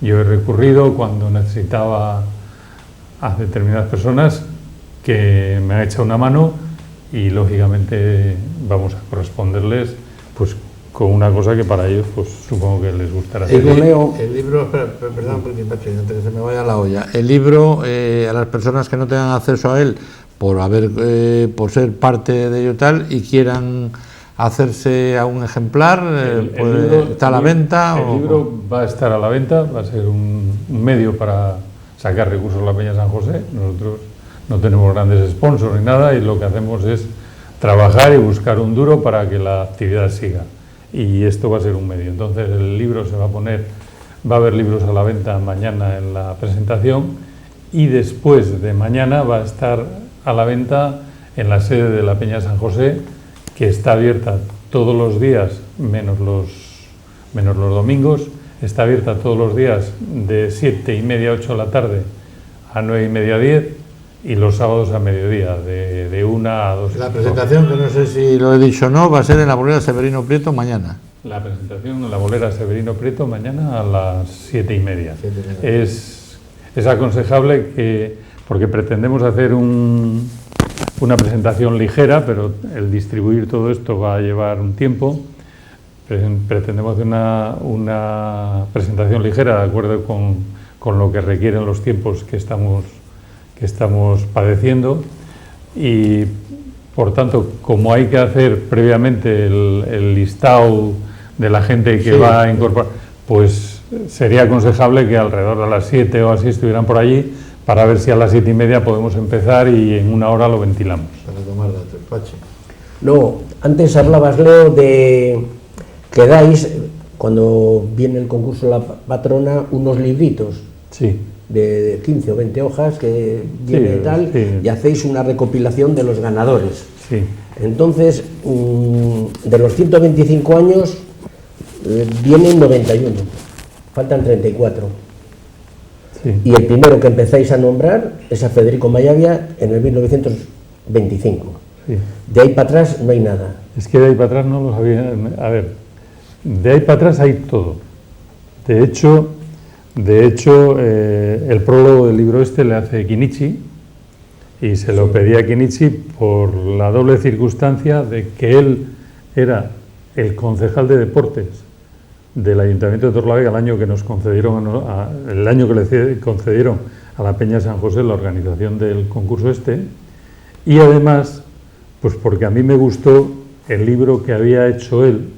Yo he recurrido cuando necesitaba a determinadas personas que me han echado una mano y lógicamente vamos a corresponderles pues con una cosa que para ellos pues supongo que les gustará. El libro, perdón, porque antes que se me vaya la olla, el libro a las personas que no tengan acceso a él por ser parte de ello tal y quieran hacerse a un ejemplar, ¿está a la venta? El libro va a estar a la venta, va a ser un medio para sacar recursos a la Peña San José. Nosotros no tenemos grandes sponsors ni nada y lo que hacemos es trabajar y buscar un duro para que la actividad siga. Y esto va a ser un medio. Entonces el libro va a haber libros a la venta mañana en la presentación y después de mañana va a estar a la venta en la sede de la Peña San José, que está abierta todos los días, menos los domingos, está abierta todos los días de 7:30 a 8 de la tarde a 9:30 a 10 y los sábados a mediodía, de 1 a 2. La presentación, que no sé si lo he dicho o no, va a ser en la bolera Severino Prieto mañana. La presentación en la bolera Severino Prieto mañana a las 7:30. Es aconsejable porque pretendemos hacer una presentación ligera, pero el distribuir todo esto va a llevar un tiempo. Pretendemos hacer una presentación ligera de acuerdo con lo que requieren los tiempos que estamos padeciendo y por tanto, como hay que hacer previamente el listado de la gente que va a incorporar, pues sería aconsejable que alrededor de las 7 o así estuvieran por allí para ver si a las 7:30 podemos empezar y en 1 hora lo ventilamos. Para tomar datos, Pachi. No, antes hablabas, Leo, de que dais, cuando viene el concurso La Patrona, unos libritos Sí. de 15 o 20 hojas que viene tal, sí. y hacéis una recopilación de los ganadores. Sí. Entonces, de los 125 años, vienen 91, faltan 34. Sí. Y el primero que empezáis a nombrar es a Federico Mayavia en el 1925. Sí. De ahí para atrás no hay nada. Es que de ahí para atrás no lo sabía. A ver, de ahí para atrás hay todo. De hecho, el prólogo del libro este le hace Kinichi, y se lo pedí a Kinichi por la doble circunstancia de que él era el concejal de deportes del Ayuntamiento de Torlavega el año que nos concedieron, el año que le concedieron a la Peña San José la organización del concurso este, y además, pues porque a mí me gustó el libro que había hecho él,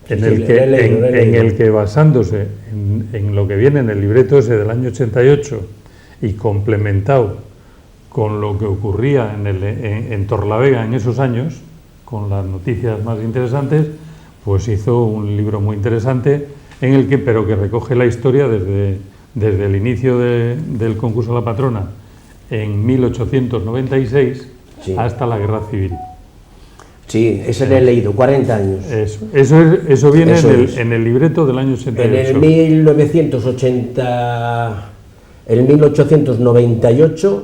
en el que basándose en lo que viene en el libreto ese del año 88 y complementado con lo que ocurría en Torlavega en esos años, con las noticias más interesantes, pues hizo un libro muy interesante en el que, pero que recoge la historia desde el inicio del concurso a la patrona en 1896 Sí. hasta la Guerra Civil. Sí, ese le he leído, 40 años. Eso viene Eso es. en el libreto del año 88. En el 1898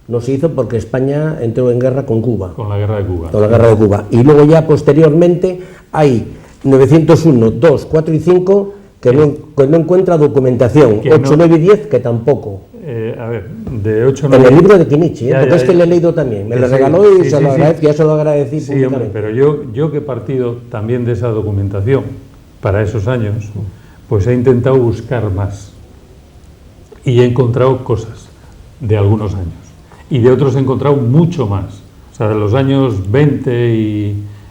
no se hizo porque España entró en guerra con Cuba. Con la Guerra de Cuba. Con la guerra de Cuba. Y luego ya posteriormente hay 901, 2, 4 y 5 que no encuentra documentación. Que 8, no. 9 y 10 que tampoco. A ver, de 8 En el libro de Kinichi, Ya, porque ya, es que ya. le he leído también. Me lo Sí, regaló y sí, se sí, lo sí. agradezco, ya se lo agradecí Sí, hombre, públicamente. pero yo que he partido también de esa documentación para esos años, pues he intentado buscar más. Y he encontrado cosas de algunos años. Y de otros he encontrado mucho más. O sea, de los años 20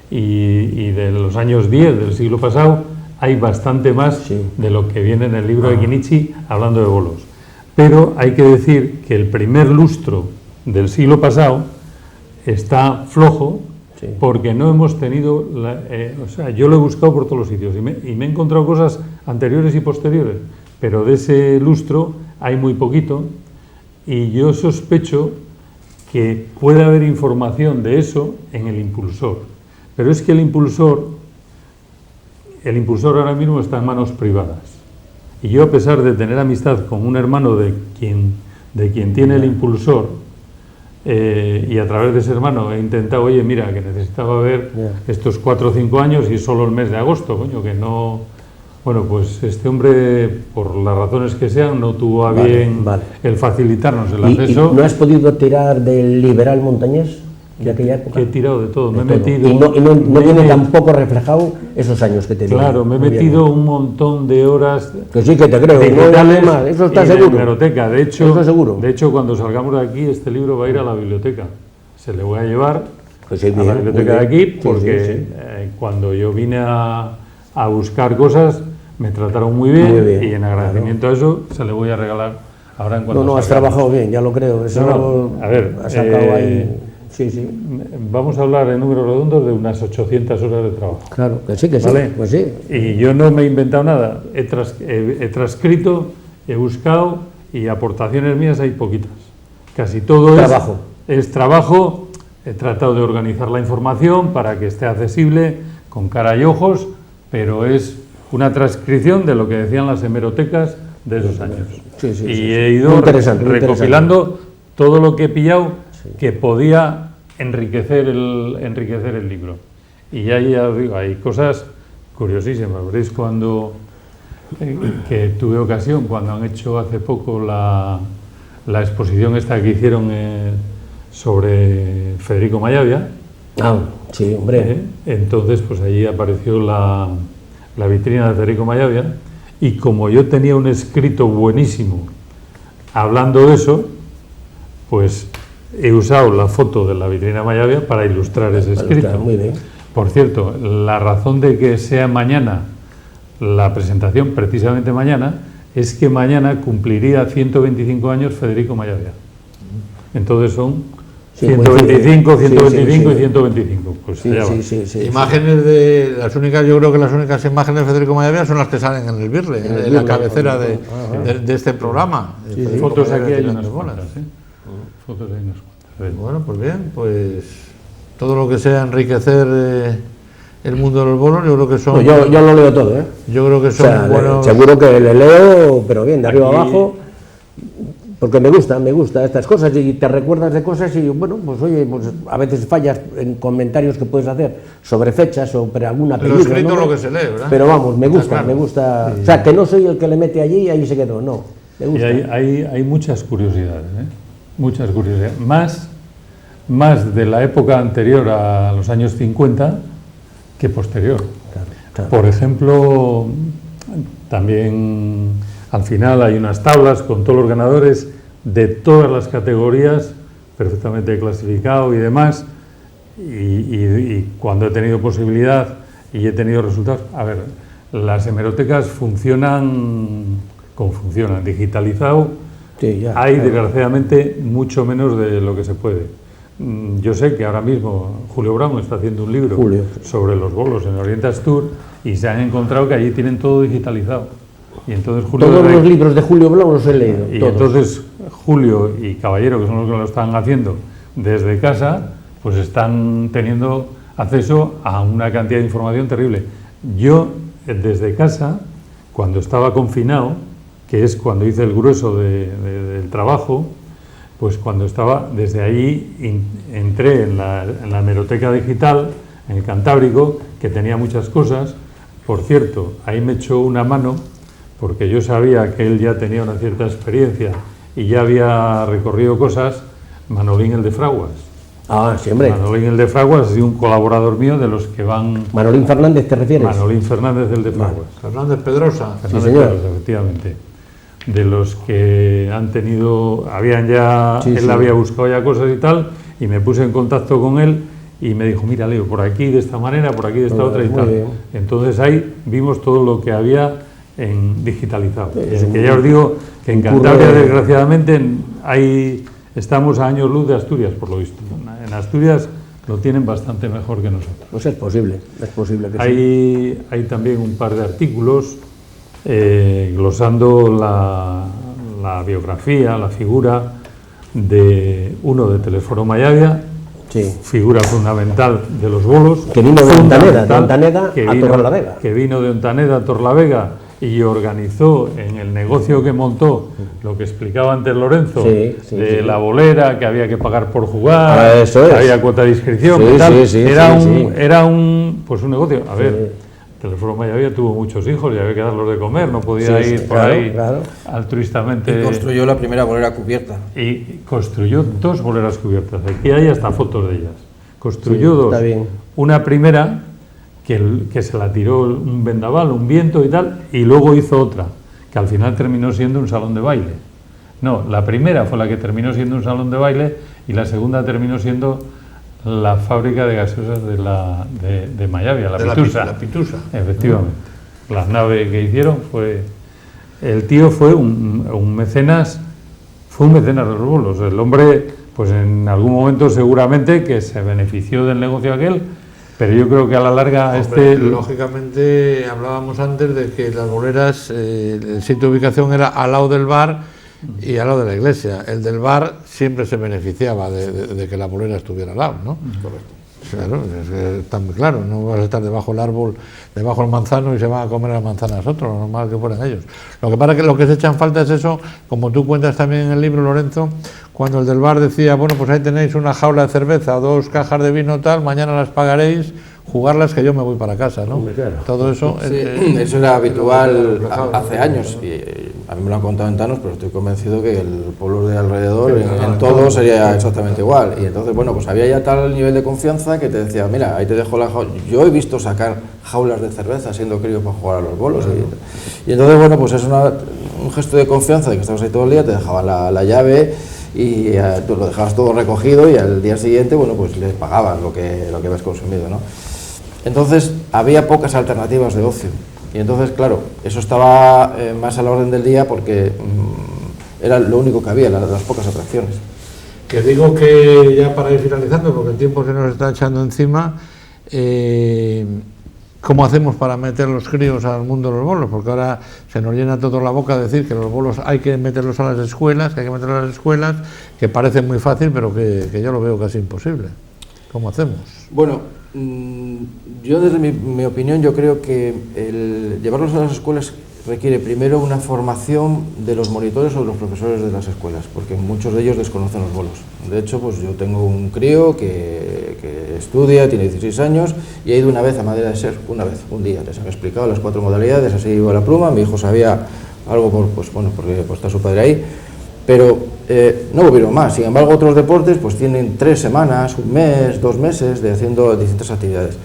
y de los años 10 del siglo pasado, hay bastante más Sí. de lo que viene en el libro de Kinichi hablando de bolos. Pero hay que decir que el primer lustro del siglo pasado está flojo, Sí. porque no hemos tenido, o sea, yo lo he buscado por todos los sitios y me he encontrado cosas anteriores y posteriores, pero de ese lustro hay muy poquito, y yo sospecho que puede haber información de eso en el impulsor. Pero es que el impulsor ahora mismo está en manos privadas. Y yo, a pesar de tener amistad con un hermano de quien tiene el impulsor, y a través de ese hermano he intentado, oye, mira, que necesitaba ver estos 4 o 5 años y solo el mes de agosto, coño, que no... Bueno, pues este hombre, por las razones que sean, no tuvo a bien el facilitarnos el acceso. ¿Y no has podido tirar del liberal montañés de aquella época? Que he tirado de todo, me he todo. metido... Y no viene tampoco reflejado esos años que te digo. Claro, me he No viene. metido un montón de horas... Que sí, que te creo, no digitales hay más, eso está y de seguro. hemeroteca. De hecho, Eso seguro. De hecho, cuando salgamos de aquí, este libro va a ir a la biblioteca. Se le voy a llevar Pues sí, a bien, la biblioteca muy de bien. aquí, Sí, porque sí, sí. Cuando yo vine a buscar cosas, me trataron muy bien, Muy bien, y en agradecimiento a eso se le voy a regalar ahora en cuanto No, has salgamos. trabajado bien, ya lo creo. Eso No, a ver, has sacado ahí. Sí, sí. Vamos a hablar en números redondos de unas 800 horas de trabajo. Claro, que sí, ¿Vale? Pues sí. Y yo no me he inventado nada, he transcrito, he buscado, y aportaciones mías hay poquitas. Casi todo Trabajo. es trabajo. He tratado de organizar la información para que esté accesible con cara y ojos, pero es una transcripción de lo que decían las hemerotecas de esos años. Sí, sí, Y sí, he sí. ido Muy interesante, muy recopilando todo lo que he pillado que podía enriquecer el libro. Y ya os digo, hay cosas curiosísimas. Veréis cuando que tuve ocasión, cuando han hecho hace poco la exposición esta que hicieron sobre Federico Mayavia. Ah, sí, hombre. Entonces, pues allí apareció la vitrina de Federico Mayavia, y como yo tenía un escrito buenísimo hablando de eso, pues he usado la foto de la vitrina Mayavia para ilustrar ese escrito. Muy bien. Por cierto, la razón de que sea mañana la presentación precisamente mañana es que mañana cumpliría 125 años Federico Malavia. Entonces son 125, 125 y 125. Pues allá va. Imágenes de las únicas, yo creo que las únicas imágenes de Federico Malavia son las que salen en el Birle, en la cabecera de este programa. Fotos aquí hay unas cuantas, fotos hay unas cuantas. Bueno, pues bien, pues todo lo que sea enriquecer el mundo de los bolos, yo creo que son... No, yo lo leo todo, ¿eh? Yo creo que son, o sea, buenos... Seguro que le leo, pero bien, de arriba abajo, porque me gusta estas cosas y te recuerdas de cosas y, bueno, pues oye, pues a veces fallas en comentarios que puedes hacer sobre fechas, sobre alguna película. Lo escrito, ¿no? Lo que se lee, ¿verdad? Pero vamos, me gusta, claro. Sí. O sea, que no soy el que le mete allí y ahí se quedó, no, me gusta. Y hay muchas curiosidades, muchas curiosidades, más de la época anterior a los años 50 que posterior. Claro. Por ejemplo, también al final hay unas tablas con todos los ganadores de todas las categorías, perfectamente clasificado y demás, y cuando he tenido posibilidad y he tenido resultados, a ver, las hemerotecas funcionan como funcionan, digitalizado, hay desgraciadamente mucho menos de lo que se puede. Yo sé que ahora mismo Julio Brown está haciendo un libro sobre los bolos en Orient Astur y se han encontrado que allí tienen todo digitalizado. Y entonces todos los libros de Julio Brown los he leído. Y todos. Entonces Julio y Caballero, que son los que lo están haciendo desde casa, pues están teniendo acceso a una cantidad de información terrible. Yo, desde casa, cuando estaba confinado, que es cuando hice el grueso del trabajo, pues cuando estaba, desde ahí entré en la hemeroteca digital, en el Cantábrico, que tenía muchas cosas. Por cierto, ahí me echó una mano, porque yo sabía que él ya tenía una cierta experiencia y ya había recorrido cosas, Manolín el de Fraguas. Ah, siempre. Manolín el de Fraguas es un colaborador mío de los que van... Manolín Fernández, ¿te refieres? Manolín Fernández el de Fraguas. Fernández Pedrosa. Fernández señor. Pedrosa, efectivamente. De los que han tenido, él había buscado ya cosas y tal, y me puse en contacto con él y me dijo, mira Leo, por aquí de esta manera, por aquí de esta otra y tal. Bien. Entonces ahí vimos todo lo que había en digitalizado. Que ya os digo que en Cantabria, desgraciadamente, estamos a años luz de Asturias, por lo visto. En Asturias lo tienen bastante mejor que nosotros. Pues es posible que Hay también un par de artículos glosando la biografía, la figura de uno de Telesforo Malavia, figura fundamental de los bolos, que vino de Ontaneda a Torrelavega. Que vino de Ontaneda a Torrelavega y organizó en el negocio que montó lo que explicaba antes Lorenzo, la bolera, que había que pagar por jugar, que había cuota de inscripción, era un negocio. A ver, Telesforo Malavia tuvo muchos hijos y había que darlos de comer, no podía ir por ahí altruistamente. Y construyó la primera bolera cubierta. Y construyó 2 boleras cubiertas, aquí hay hasta fotos de ellas. Construyó 2, una primera que se la tiró un vendaval, un viento y tal, y luego hizo otra, que al final terminó siendo un salón de baile. No, la primera fue la que terminó siendo un salón de baile y la segunda terminó siendo la fábrica de gaseosas de Malavia, la Pitusa. Efectivamente. La nave que hicieron fue... El tío fue un mecenas, de los bolos. El hombre, pues en algún momento seguramente que se benefició del negocio aquel, pero yo creo que a la larga lógicamente hablábamos antes de que las boleras, el sitio de ubicación era al lado del bar y al lado de la iglesia. El del bar siempre se beneficiaba de que la bolera estuviera al lado, ¿no? Correcto. Claro, está muy claro, no vas a estar debajo del árbol, debajo del manzano y se van a comer las manzanas otros, lo normal que fueran ellos. Lo que pasa es que lo que se echa en falta es eso, como tú cuentas también en el libro, Lorenzo, cuando el del bar decía, bueno, pues ahí tenéis una jaula de cerveza, 2 cajas de vino tal, mañana las pagaréis, jugarlas que yo me voy para casa, ¿no? Claro. Todo eso... eso era habitual hace años, y a mí me lo han contado en Tanos, pero estoy convencido que el pueblo de alrededor, en todo, sería exactamente igual. Y entonces, bueno, pues había ya tal nivel de confianza que te decía, mira, ahí te dejo la jaula. Yo he visto sacar jaulas de cerveza siendo crío para jugar a los bolos. Y entonces, bueno, pues es un gesto de confianza de que estabas ahí todo el día, te dejaban la llave y tú lo dejabas todo recogido y al día siguiente, bueno, pues les pagaban lo que habías consumido, ¿no? Entonces había pocas alternativas de ocio. Y entonces, claro, eso estaba más a la orden del día porque era lo único que había, las pocas atracciones. Que digo que ya para ir finalizando, porque el tiempo se nos está echando encima, ¿cómo hacemos para meter los críos al mundo de los bolos? Porque ahora se nos llena toda la boca de decir que los bolos hay que meterlos a las escuelas, que parece muy fácil, pero que yo lo veo casi imposible. ¿Cómo hacemos? Bueno, yo desde mi opinión, yo creo que el llevarlos a las escuelas requiere primero una formación de los monitores o de los profesores de las escuelas, porque muchos de ellos desconocen los bolos. De hecho, pues yo tengo un crío que estudia, tiene 16 años y ha ido una vez a Madera de Ser, un día, les han explicado las 4 modalidades, así iba la pluma, mi hijo sabía algo, porque está su padre ahí, pero no volvieron más. Sin embargo, otros deportes pues tienen 3 semanas, un mes, 2 meses de haciendo distintas actividades.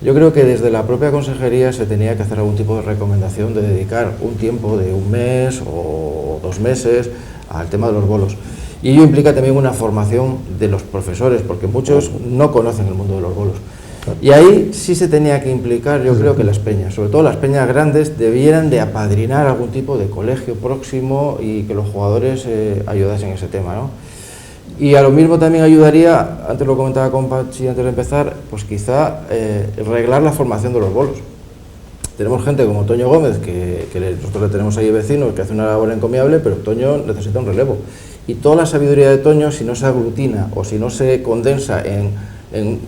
Yo creo que desde la propia consejería se tenía que hacer algún tipo de recomendación de dedicar un tiempo de un mes o 2 meses al tema de los bolos. Y ello implica también una formación de los profesores, porque muchos no conocen el mundo de los bolos. Y ahí sí se tenía que implicar, yo creo que las peñas, sobre todo las peñas grandes, debieran de apadrinar algún tipo de colegio próximo y que los jugadores ayudasen en ese tema, ¿no? Y a lo mismo también ayudaría, antes lo comentaba con Pachi antes de empezar, pues quizá reglar la formación de los bolos. Tenemos gente como Toño Gómez, que nosotros le tenemos ahí vecinos, que hace una labor encomiable, pero Toño necesita un relevo. Y toda la sabiduría de Toño, si no se aglutina o si no se condensa en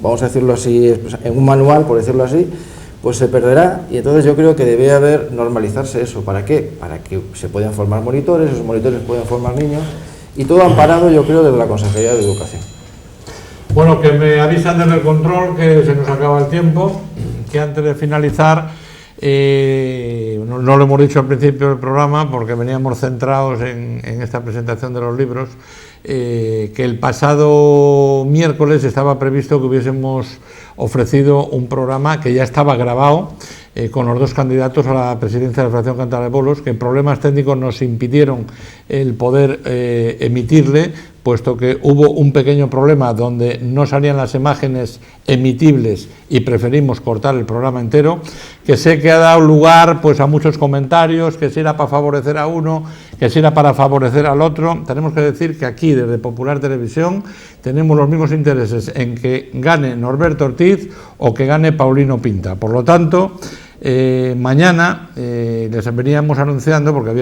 vamos a decirlo así, en un manual, por decirlo así, pues se perderá. Y entonces yo creo que debe haber normalizarse eso. ¿Para qué? Para que se puedan formar monitores, esos monitores pueden formar niños. Y todo amparado, yo creo, desde la Consejería de Educación. Bueno, que me avisan desde el control que se nos acaba el tiempo, que antes de finalizar, no lo hemos dicho al principio del programa porque veníamos centrados en esta presentación de los libros, que el pasado miércoles estaba previsto que hubiésemos ofrecido un programa que ya estaba grabado, con los 2 candidatos a la presidencia de la Federación Cántabra de Bolos, que problemas técnicos nos impidieron el poder emitirle, puesto que hubo un pequeño problema donde no salían las imágenes emitibles y preferimos cortar el programa entero, que sé que ha dado lugar pues a muchos comentarios, que si era para favorecer a uno, que si era para favorecer al otro. Tenemos que decir que aquí desde Popular Televisión tenemos los mismos intereses en que gane Norberto Ortiz o que gane Paulino Pinta. Por lo tanto, mañana les veníamos anunciando, porque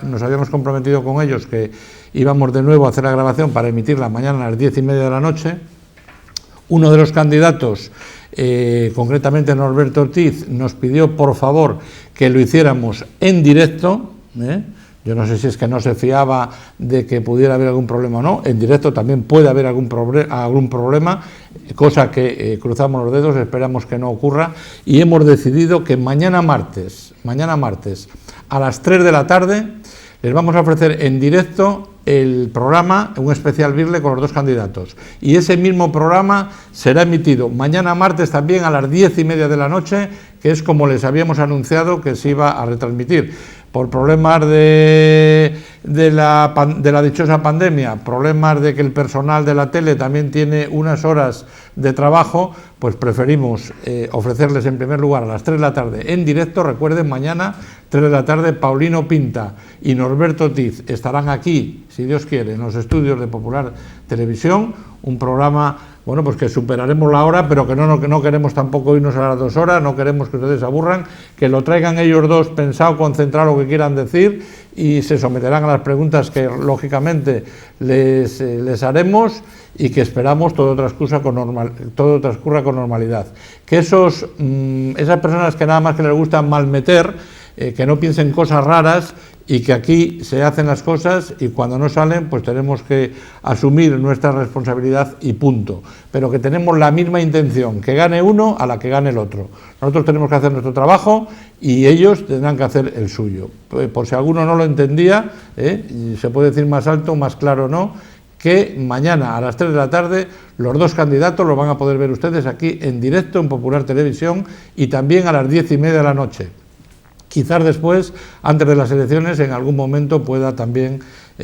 nos habíamos comprometido con ellos que íbamos de nuevo a hacer la grabación para emitirla mañana a las 10:30 de la noche. Uno de los candidatos, concretamente Norberto Ortiz, nos pidió por favor que lo hiciéramos en directo. Yo no sé si es que no se fiaba de que pudiera haber algún problema o no. En directo también puede haber algún problema, cosa que cruzamos los dedos, esperamos que no ocurra. Y hemos decidido que mañana martes, a las 3 de la tarde, les vamos a ofrecer en directo el programa, un especial Birle con los 2 candidatos. Y ese mismo programa será emitido mañana martes también a las 10:30 de la noche, que es como les habíamos anunciado que se iba a retransmitir. Por problemas de la dichosa pandemia, problemas de que el personal de la tele también tiene unas horas de trabajo, pues preferimos ofrecerles en primer lugar a las 3 de la tarde en directo. Recuerden, mañana 3 de la tarde Paulino Pinta y Norberto Ortiz estarán aquí, si Dios quiere, en los estudios de Popular Televisión, un programa, bueno, pues que superaremos la hora, pero que no queremos tampoco irnos a las 2 horas, no queremos que ustedes se aburran, que lo traigan ellos dos pensado, concentrado lo que quieran decir, y se someterán a las preguntas que lógicamente les haremos, y que esperamos todo transcurra con normalidad. Que esas personas que nada más que les gusta malmeter, que no piensen cosas raras, y que aquí se hacen las cosas y cuando no salen pues tenemos que asumir nuestra responsabilidad y punto, pero que tenemos la misma intención, que gane uno a la que gane el otro. Nosotros tenemos que hacer nuestro trabajo y ellos tendrán que hacer el suyo. Por si alguno no lo entendía, y se puede decir más alto, más claro no, que mañana a las 3 de la tarde los 2 candidatos los van a poder ver ustedes aquí en directo en Popular Televisión, y también a las 10:30 de la noche. Quizás después, antes de las elecciones, en algún momento pueda también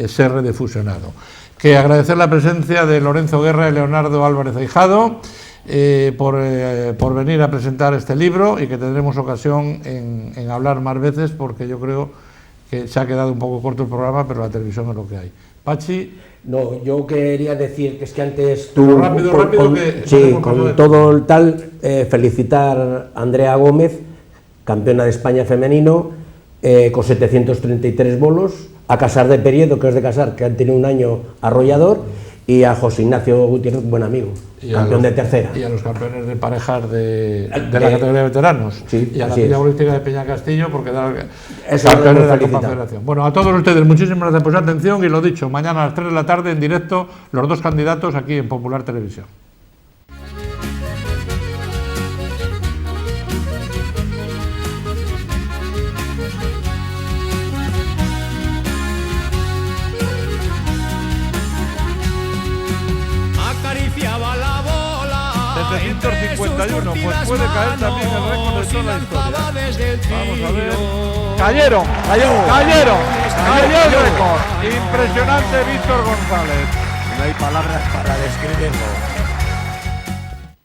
ser redifusionado. Que agradecer la presencia de Lorenzo Guerra y Leonardo Álvarez Aijado, por venir a presentar este libro y que tendremos ocasión en hablar más veces, porque yo creo que se ha quedado un poco corto el programa, pero la televisión es lo que hay. Pachi. No, yo quería decir que es que antes tú, rápido, con todo el tal, felicitar a Andrea Gómez, campeona de España femenino, con 733 bolos, a Casar de Periedo, que es de Casar, que han tenido un año arrollador, y a José Ignacio Gutiérrez, buen amigo, campeón de tercera. Y a los campeones de parejas de la categoría de veteranos. Sí, y a la Peña Bolística de Peña Castillo, porque da Eso campeones de la felicita. Copa Federación. Bueno, a todos ustedes, muchísimas gracias por su atención, y lo dicho, mañana a las 3 de la tarde en directo, los dos candidatos aquí en Popular Televisión. Acariciaba la bola. 751, pues puede caer también el récord de toda la historia. Desde el Vamos a ver. tiro. Cayeron el récord. Impresionante Víctor González. No hay palabras para describirlo.